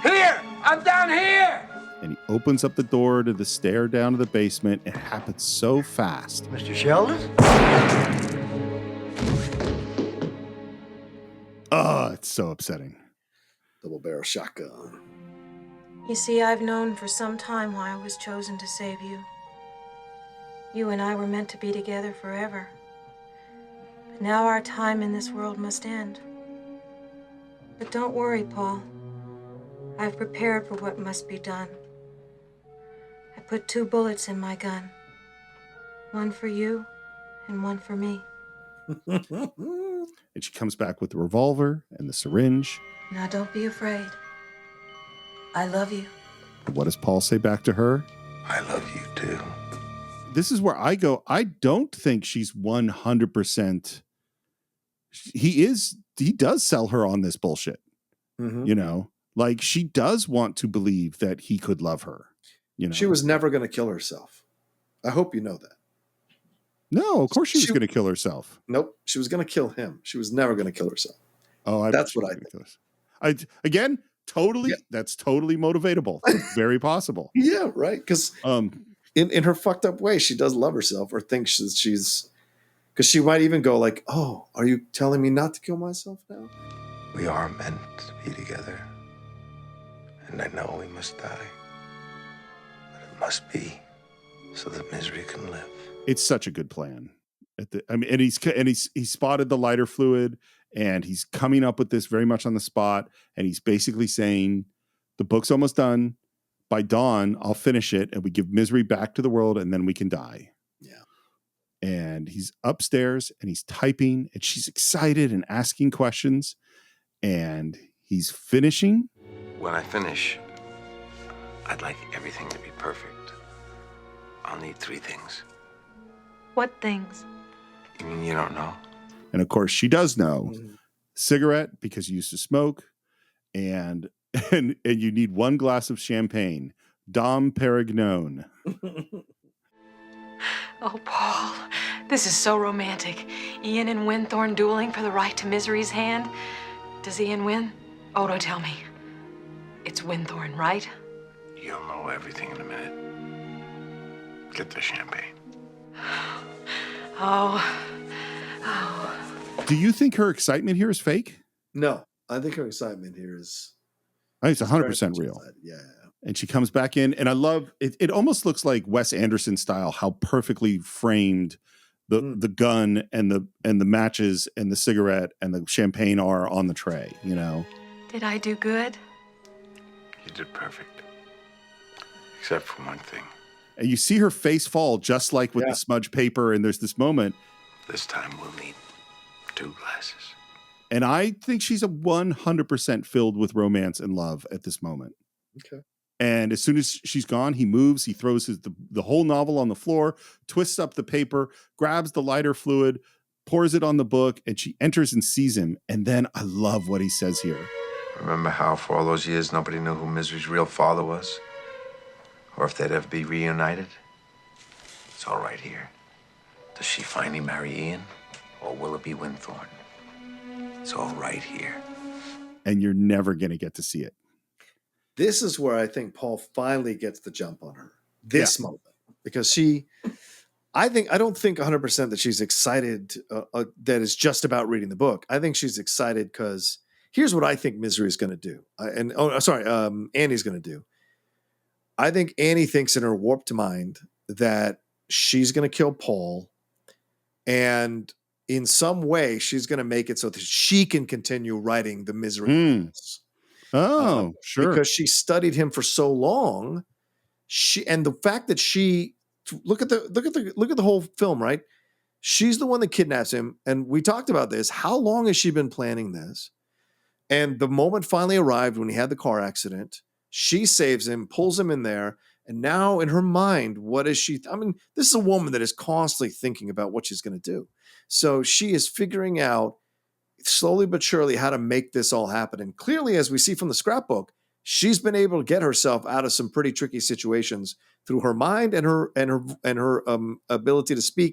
Here! I'm down here! And he opens up the door to the stair down to the basement. It happens so fast. Mr. Sheldon? Oh, it's so upsetting. Double barrel shotgun. You see, I've known for some time why I was chosen to save you. You and I were meant to be together forever. But now our time in this world must end. But don't worry, Paul. I've prepared for what must be done. I put 2 bullets in my gun. One for you and one for me. And she comes back with the revolver and the syringe. Now don't be afraid. I love you. What does Paul say back to her? I love you too. This is where I go, I don't think she's 100%. He does sell her on this bullshit. Like she does want to believe that he could love her. She was never going to kill herself. I hope you know that. No, of course she was going to kill herself. Nope. She was going to kill him. She was never going to kill herself. Oh, that's what I think. That's totally motivatable. It's very possible. Yeah, right. Because in her fucked up way, she does love herself or thinks she's because she might even go like, oh, are you telling me not to kill myself now? We are meant to be together. And I know we must die. But it must be so that Misery can live. It's such a good plan. And he's spotted the lighter fluid and he's coming up with this very much on the spot. And he's basically saying, the book's almost done. By dawn, I'll finish it and we give Misery back to the world and then we can die. Yeah. And he's upstairs and he's typing and she's excited and asking questions. And he's finishing. When I finish, I'd like everything to be perfect. I'll need 3 things. What things? You mean you don't know? And of course, she does know. Cigarette, because you used to smoke. And you need 1 glass of champagne. Dom Perignon. Oh, Paul, this is so romantic. Ian and Winthorne dueling for the right to Misery's hand. Does Ian win? Odo, tell me. It's Winthorne, right? You'll know everything in a minute. Get the champagne. Oh. Do you think her excitement here is fake? No, I think her excitement here is. I think it's 100% real. Yeah. And she comes back in, and I love it. It almost looks like Wes Anderson style, how perfectly framed the gun and the matches and the cigarette and the champagne are on the tray. Did I do good? You did perfect. Except for one thing. And you see her face fall, just like with the smudge paper. And there's this moment. This time we'll need 2 glasses. And I think she's a 100% filled with romance and love at this moment. Okay. And as soon as she's gone, he moves, he throws the whole novel on the floor, twists up the paper, grabs the lighter fluid, pours it on the book, and she enters and sees him. And then I love what he says here. Remember how for all those years nobody knew who Misery's real father was? Or if they'd ever be reunited? It's all right here. Does she finally marry Ian? Or will it be Winthorne? It's all right here. And you're never going to get to see it. This is where I think Paul finally gets the jump on her. This moment. Because I don't think 100% that she's excited that it's just about reading the book. I think she's excited because here's what I think Misery is going to do. Annie's going to do. I think Annie thinks in her warped mind that she's going to kill Paul, and in some way she's going to make it so that she can continue writing the Misery. Oh, sure. Because she studied him for so long, and the fact that she look at the whole film, right? She's the one that kidnaps him, and we talked about this. How long has she been planning this? And the moment finally arrived when he had the car accident. She saves him, pulls him in there, And now in her mind, what is she? I mean, this is a woman that is constantly thinking about what she's going to do. So she is figuring out slowly but surely how to make this all happen. And clearly, as we see from the scrapbook, she's been able to get herself out of some pretty tricky situations through her mind and her ability to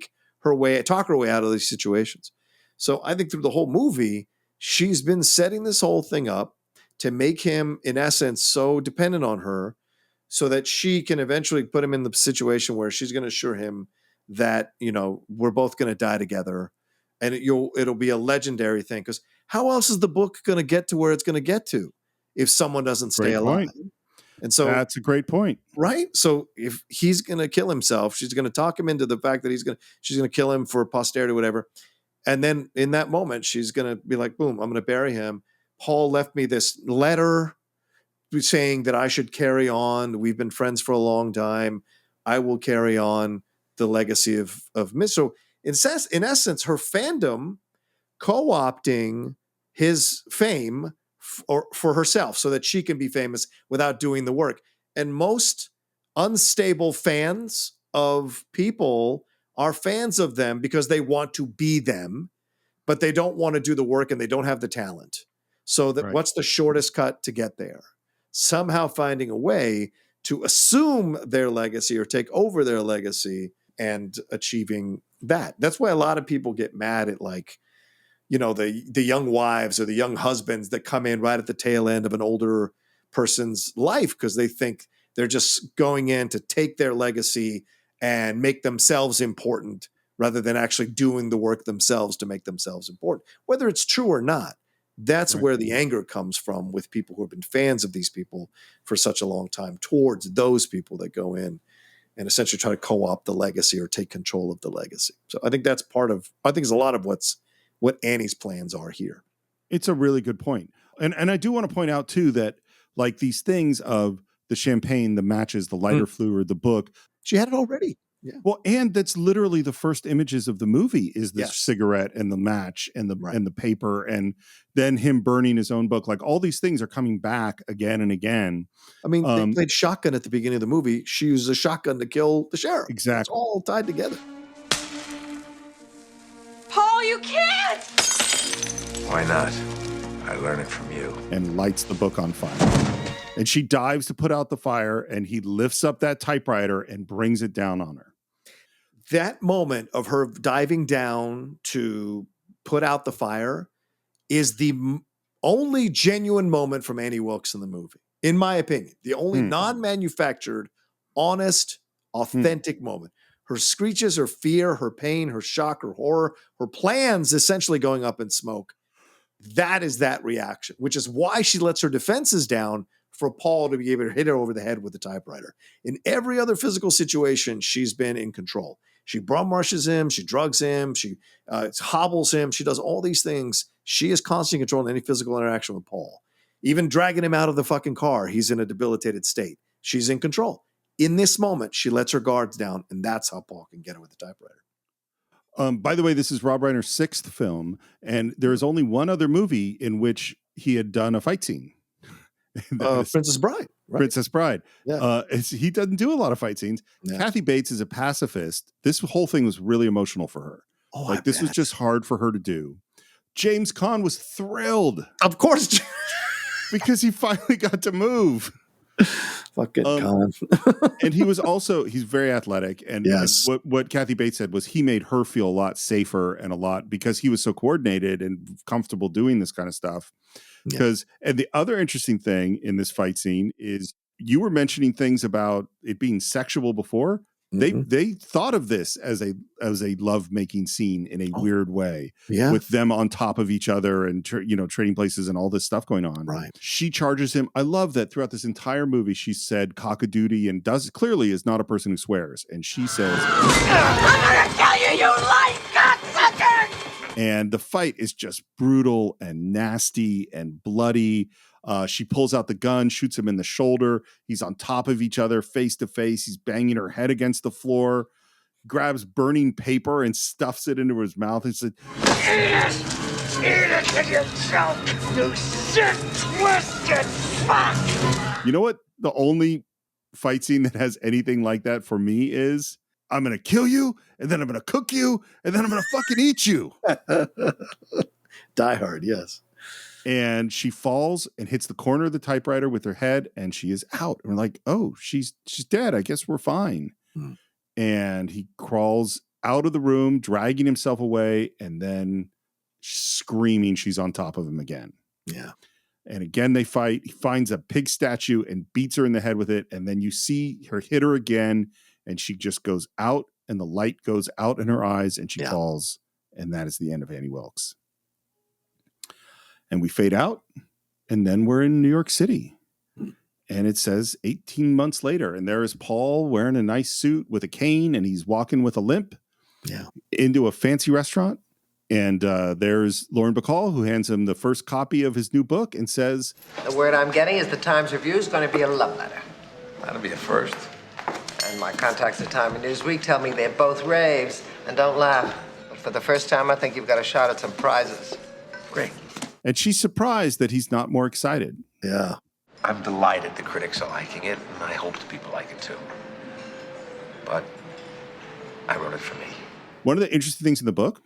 talk her way out of these situations. So I think through the whole movie, she's been setting this whole thing up to make him, in essence, so dependent on her, so that she can eventually put him in the situation where she's going to assure him that, we're both going to die together. And it'll be a legendary thing, because how else is the book going to get to where it's going to get to if someone doesn't stay Great alive? point. And so That's a great point. right? So if he's going to kill himself, she's going to talk him into the fact that she's going to kill him for posterity, whatever. And then in that moment, she's going to be like, boom, I'm going to bury him. Paul left me this letter saying that I should carry on. We've been friends for a long time. I will carry on the legacy of Miss. So in essence, her fandom co-opting his fame for herself so that she can be famous without doing the work. And most unstable fans of people are fans of them because they want to be them, but they don't want to do the work and they don't have the talent. So that Right. what's the shortest cut to get there? Somehow finding a way to assume their legacy or take over their legacy and achieving that. That's why a lot of people get mad at the young wives or the young husbands that come in right at the tail end of an older person's life, because they think they're just going in to take their legacy and make themselves important rather than actually doing the work themselves to make themselves important. Whether it's true or not, that's Right. where the anger comes from with people who have been fans of these people for such a long time towards those people that go in and essentially try to co-opt the legacy or take control of the legacy. So I think that's it's a lot of what Annie's plans are here. It's a really good point. And I do want to point out too that like these things of the champagne, the matches, the lighter fluid, the book. She had it already. Yeah. Well, and that's literally the first images of the movie is this Yes. cigarette and the match and the paper, and then him burning his own book. Like all these things are coming back again and again. I mean, they played shotgun at the beginning of the movie. She used a shotgun to kill the sheriff. Exactly. It's all tied together. Paul, you can't! Why not? I learned it from you. And lights the book on fire. And she dives to put out the fire, and he lifts up that typewriter and brings it down on her. That moment of her diving down to put out the fire is the only genuine moment from Annie Wilkes in the movie, in my opinion. The only non-manufactured, honest, authentic moment. Her screeches, her fear, her pain, her shock, her horror, her plans essentially going up in smoke. That is that reaction, which is why she lets her defenses down for Paul to be able to hit her over the head with the typewriter. In every other physical situation, she's been in control. She bum rushes him, she drugs him, she hobbles him, she does all these things. She is constantly controlling any physical interaction with Paul. Even dragging him out of the fucking car, he's in a debilitated state. She's in control. In this moment, she lets her guards down, and that's how Paul can get her with the typewriter. By the way, this is Rob Reiner's 6th film, and there is only one other movie in which he had done a fight scene. Princess Bride. Right? Princess Bride. Yeah. He doesn't do a lot of fight scenes. Yeah. Kathy Bates is a pacifist. This whole thing was really emotional for her. Oh, this was just hard for her to do. James Caan was thrilled. Of course. Because he finally got to move. Fucking Caan. And he's very athletic. And, yes. and what Kathy Bates said was he made her feel a lot safer and because he was so coordinated and comfortable doing this kind of stuff. And the other interesting thing in this fight scene is you were mentioning things about it being sexual before. They thought of this as a love-making scene in a weird way, with them on top of each other and trading places and all this stuff going on. Right. She charges him. I love that throughout this entire movie she said cock-a-doodle and clearly is not a person who swears. And she says, I'm gonna kill you, you lying cocksucker! And the fight is just brutal and nasty and bloody. She pulls out the gun, shoots him in the shoulder. He's on top of each other, face to face. He's banging her head against the floor, grabs burning paper and stuffs it into his mouth. And said, Eat it till you choke, you sick, twisted fuck! You know what? The only fight scene that has anything like that for me is I'm going to kill you, and then I'm going to cook you, and then I'm going to fucking eat you. Die Hard, yes. And she falls and hits the corner of the typewriter with her head, and she is out. And we're like, oh, she's dead. I guess we're fine. Hmm. And he crawls out of the room, dragging himself away, and then screaming she's on top of him again. Yeah. And again, they fight. He finds a pig statue and beats her in the head with it. And then you see her hit her again, and she just goes out, and the light goes out in her eyes, and she falls. And that is the end of Annie Wilkes. And we fade out, and then we're in New York City. And it says 18 months later, and there is Paul wearing a nice suit with a cane, and he's walking with a limp into a fancy restaurant. And there's Lauren Bacall, who hands him the first copy of his new book and says, The word I'm getting is the Times Review is going to be a love letter. That'll be a first. And my contacts at Time and Newsweek tell me they're both raves. And don't laugh, but for the first time, I think you've got a shot at some prizes. Great. and she's surprised that he's not more excited. Yeah. I'm delighted the critics are liking it, and I hope the people like it too. But I wrote it for me. One of the interesting things in the book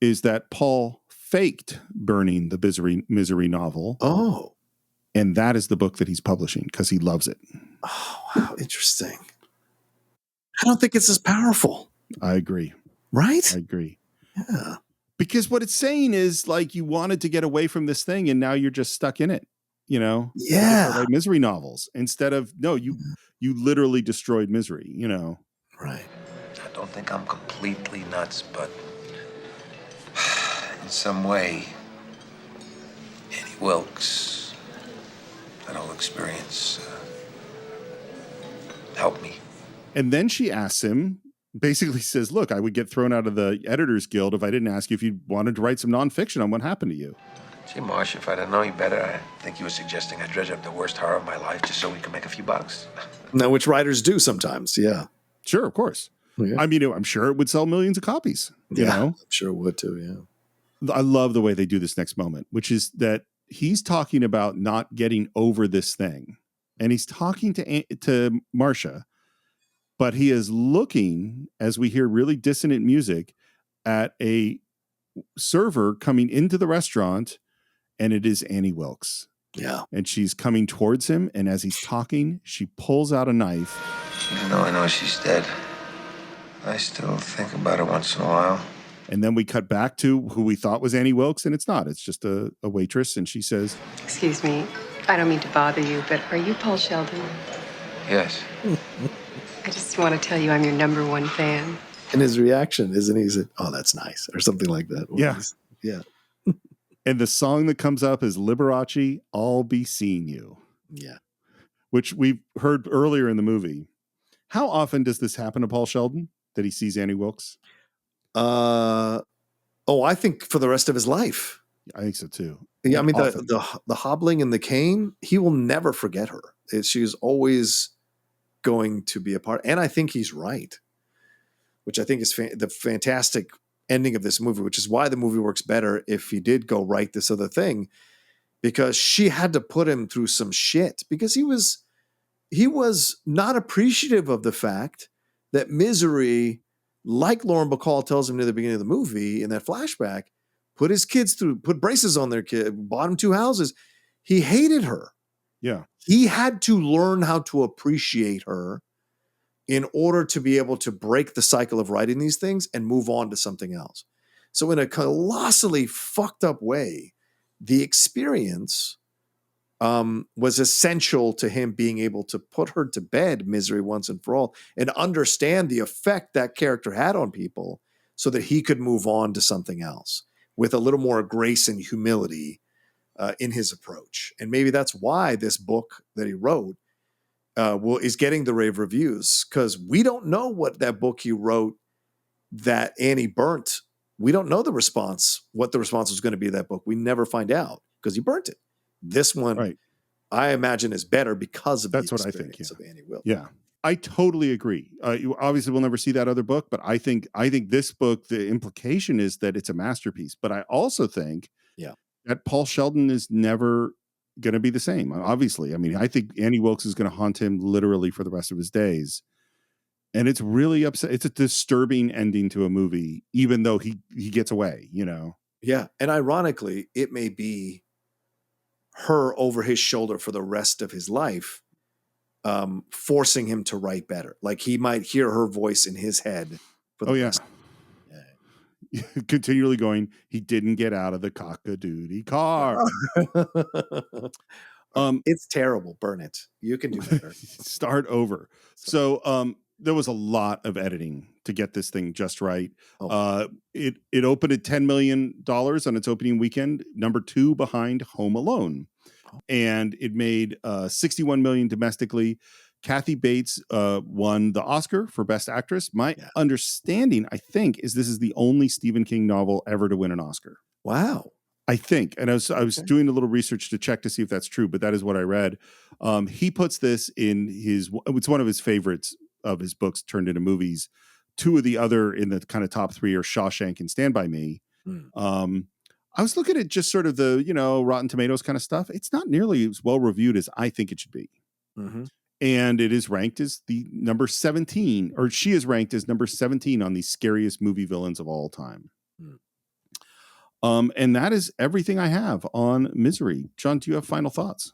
is that Paul faked burning the Misery novel. Oh. And that is the book that he's publishing because he loves it. Oh, wow. Interesting. I don't think it's as powerful. I agree. Right? I agree. Yeah. Because what it's saying is like you wanted to get away from this thing and now you're just stuck in it, you know? Yeah. Like misery novels instead of, no, you literally destroyed misery, you know? Right. I don't think I'm completely nuts, but in some way, Annie Wilkes, that whole experience helped me. And then she asks him, basically says, look, I would get thrown out of the Editors Guild if I didn't ask you if you wanted to write some nonfiction on what happened to you. Gee, Marsh, if I'd have known you better, I think you were suggesting I dredge up the worst horror of my life just so we can make a few bucks. Now, which writers do sometimes, yeah. Sure, of course. Yeah. I mean, I'm sure it would sell millions of copies. You know? I'm sure it would too, yeah. I love the way they do this next moment, which is that he's talking about not getting over this thing. And he's talking to Marcia, but he is looking, as we hear really dissonant music, at a server coming into the restaurant, and it is Annie Wilkes. Yeah. And she's coming towards him, and as he's talking, she pulls out a knife. Even though I know she's dead, I still think about her once in a while. And then we cut back to who we thought was Annie Wilkes, and it's not. It's just a waitress, and she says, Excuse me, I don't mean to bother you, but are you Paul Sheldon? Yes. I just want to tell you I'm your #1 fan. And his reaction, isn't he? He's like, oh, that's nice, or something like that. Yeah. Yeah. And the song that comes up is Liberace, I'll Be Seeing You. Yeah. Which we heard earlier in the movie. How often does this happen to Paul Sheldon, that he sees Annie Wilkes? I think for the rest of his life. I think so too. Yeah, I mean Often. the hobbling and the cane, he will never forget her. She's always going to be a part, and I think he's right, which I think is the fantastic ending of this movie, which is why the movie works better if he did go write this other thing, because she had to put him through some shit because he was not appreciative of the fact that Misery, like Lauren Bacall tells him near the beginning of the movie in that flashback, put his kids through, put braces on their kid, bought him 2 houses. He hated her. Yeah. He had to learn how to appreciate her in order to be able to break the cycle of writing these things and move on to something else. So in a colossally fucked up way, the experience was essential to him being able to put her to bed, Misery, once and for all, and understand the effect that character had on people so that he could move on to something else with a little more grace and humility in his approach. And maybe that's why this book that he wrote is getting the rave reviews, because we don't know what that book he wrote that Annie burnt. We don't know what the response was going to be to that book. We never find out because he burnt it. This one, right, I imagine, is better because of that's the what I think. experience of Annie Wilkes. Yeah, I totally agree. You obviously will never see that other book, but I think this book, the implication is that it's a masterpiece. But I also think, that Paul Sheldon is never going to be the same. Obviously, I mean, I think Annie Wilkes is going to haunt him literally for the rest of his days. And it's really upset. It's a disturbing ending to a movie, even though he gets away, you know? Yeah. And ironically, it may be her over his shoulder for the rest of his life, forcing him to write better. Like he might hear her voice in his head for the rest. Continually going, he didn't get out of the cock-a-doodle car. It's terrible. Burn it. You can do better. Start over. So there was a lot of editing to get this thing just right. It opened at $10 million on its opening weekend, number 2 behind Home Alone. And it made $61 million domestically. Kathy Bates won the Oscar for Best Actress. My understanding, I think, is this is the only Stephen King novel ever to win an Oscar. Wow. I think. And I was doing a little research to check to see if that's true, but that is what I read. He puts this in it's one of his favorites of his books turned into movies. 2 of the other in the kind of top 3 are Shawshank and Stand By Me. I was looking at just sort of the, Rotten Tomatoes kind of stuff. It's not nearly as well reviewed as I think it should be. Mm-hmm. And it is ranked as the number 17, or she is ranked as number 17 on the scariest movie villains of all time. And that is everything I have on Misery. John, do you have final thoughts?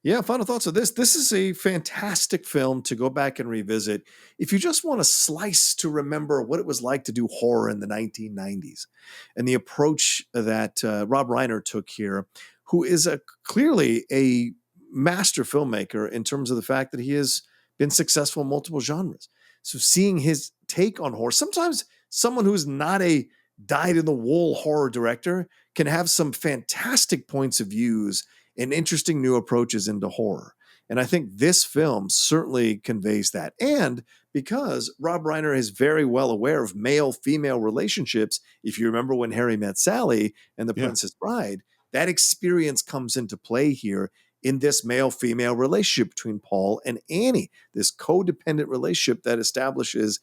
Yeah, final thoughts of this. This is a fantastic film to go back and revisit if you just want a slice to remember what it was like to do horror in the 1990s and the approach that Rob Reiner took here, who is clearly a master filmmaker in terms of the fact that he has been successful in multiple genres. So seeing his take on horror, sometimes someone who's not a dyed-in-the-wool horror director can have some fantastic points of views and interesting new approaches into horror. And I think this film certainly conveys that. And because Rob Reiner is very well aware of male-female relationships, if you remember when Harry Met Sally and The Princess Bride, that experience comes into play here in this male-female relationship between Paul and Annie, this codependent relationship that establishes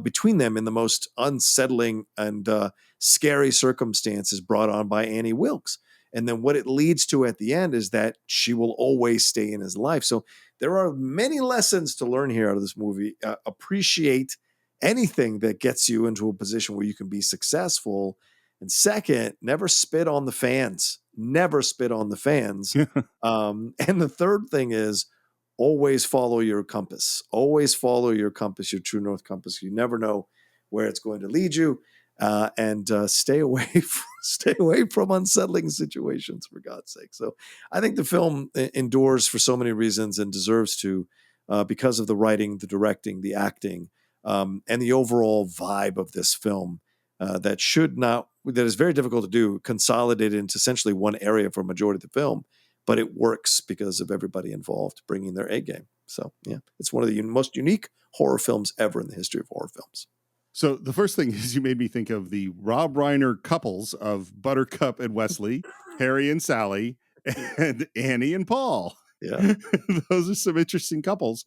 between them in the most unsettling and scary circumstances brought on by Annie Wilkes. And then what it leads to at the end is that she will always stay in his life. So there are many lessons to learn here out of this movie. Appreciate anything that gets you into a position where you can be successful. And second, never spit on the fans. Never spit on the fans. And the third thing is always follow your compass. Always follow your compass, your true north compass. You never know where it's going to lead you. And stay away from unsettling situations, for God's sake. So I think the film endures for so many reasons and deserves to, because of the writing, the directing, the acting, and the overall vibe of this film that is very difficult to do, consolidated into essentially one area for a majority of the film, but it works because of everybody involved bringing their A game. So yeah, it's one of the most unique horror films ever in the history of horror films. So the first thing is you made me think of the Rob Reiner couples of Buttercup and Wesley, Harry and Sally, and Annie and Paul. Yeah. Those are some interesting couples.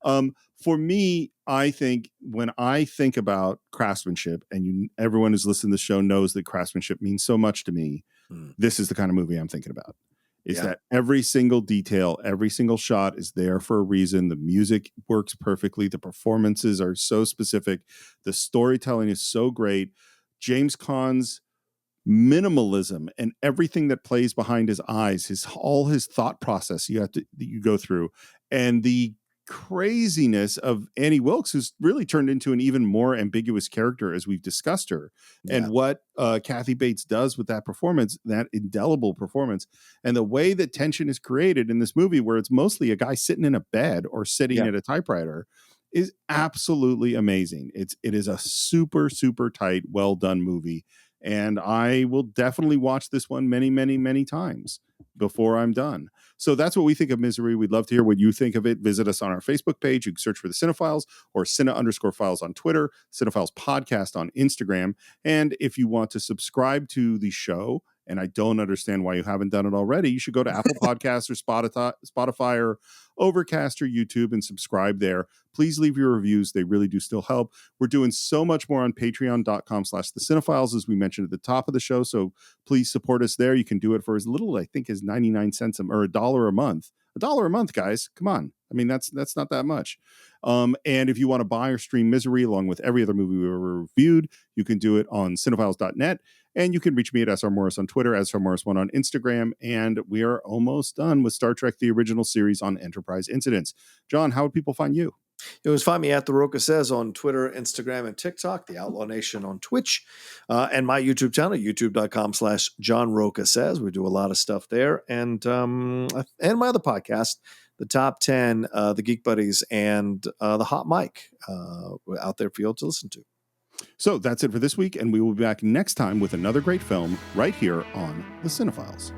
For me, I think when I think about craftsmanship, and everyone who's listened to the show knows that craftsmanship means so much to me, this is the kind of movie I'm thinking about. That every single detail, every single shot is there for a reason. The music works perfectly. The performances are so specific. The storytelling is so great. James Caan's minimalism and everything that plays behind his eyes, all his thought process you go through, and the craziness of Annie Wilkes, who's really turned into an even more ambiguous character as we've discussed her, and what Kathy Bates does with that performance, that indelible performance, and the way that tension is created in this movie, where it's mostly a guy sitting in a bed or sitting at a typewriter, is absolutely amazing. It is a super, super tight, well done movie. And I will definitely watch this one many, many, many times before I'm done. So that's what we think of Misery. We'd love to hear what you think of it. Visit us on our Facebook page. You can search for the Cine-Files or Cine_Files on Twitter, Cine-Files Podcast on Instagram. And if you want to subscribe to the show and I don't understand why you haven't done it already, you should go to Apple Podcasts or Spotify or Overcast or YouTube and subscribe there. Please leave your reviews. They really do still help. We're doing so much more on patreon.com/thecine-files, as we mentioned at the top of the show. So please support us there. You can do it for as little, I think, as 99 cents or $1 a month. $1 a month, guys. Come on. I mean, that's not that much. And if you want to buy or stream Misery along with every other movie we've ever reviewed, you can do it on cinephiles.net. And you can reach me at SR Morris on Twitter, SR Morris1 on Instagram. And we are almost done with Star Trek, the original series on Enterprise Incidents. John, how would people find you? You can find me at The Roca Says on Twitter, Instagram, and TikTok, The Outlaw Nation on Twitch, and my YouTube channel, youtube.com/John Roca Says. We do a lot of stuff there. And my other podcast, The Top 10, The Geek Buddies, and The Hot Mic out there for you all to listen to. So that's it for this week, and we will be back next time with another great film right here on The Cine-Files.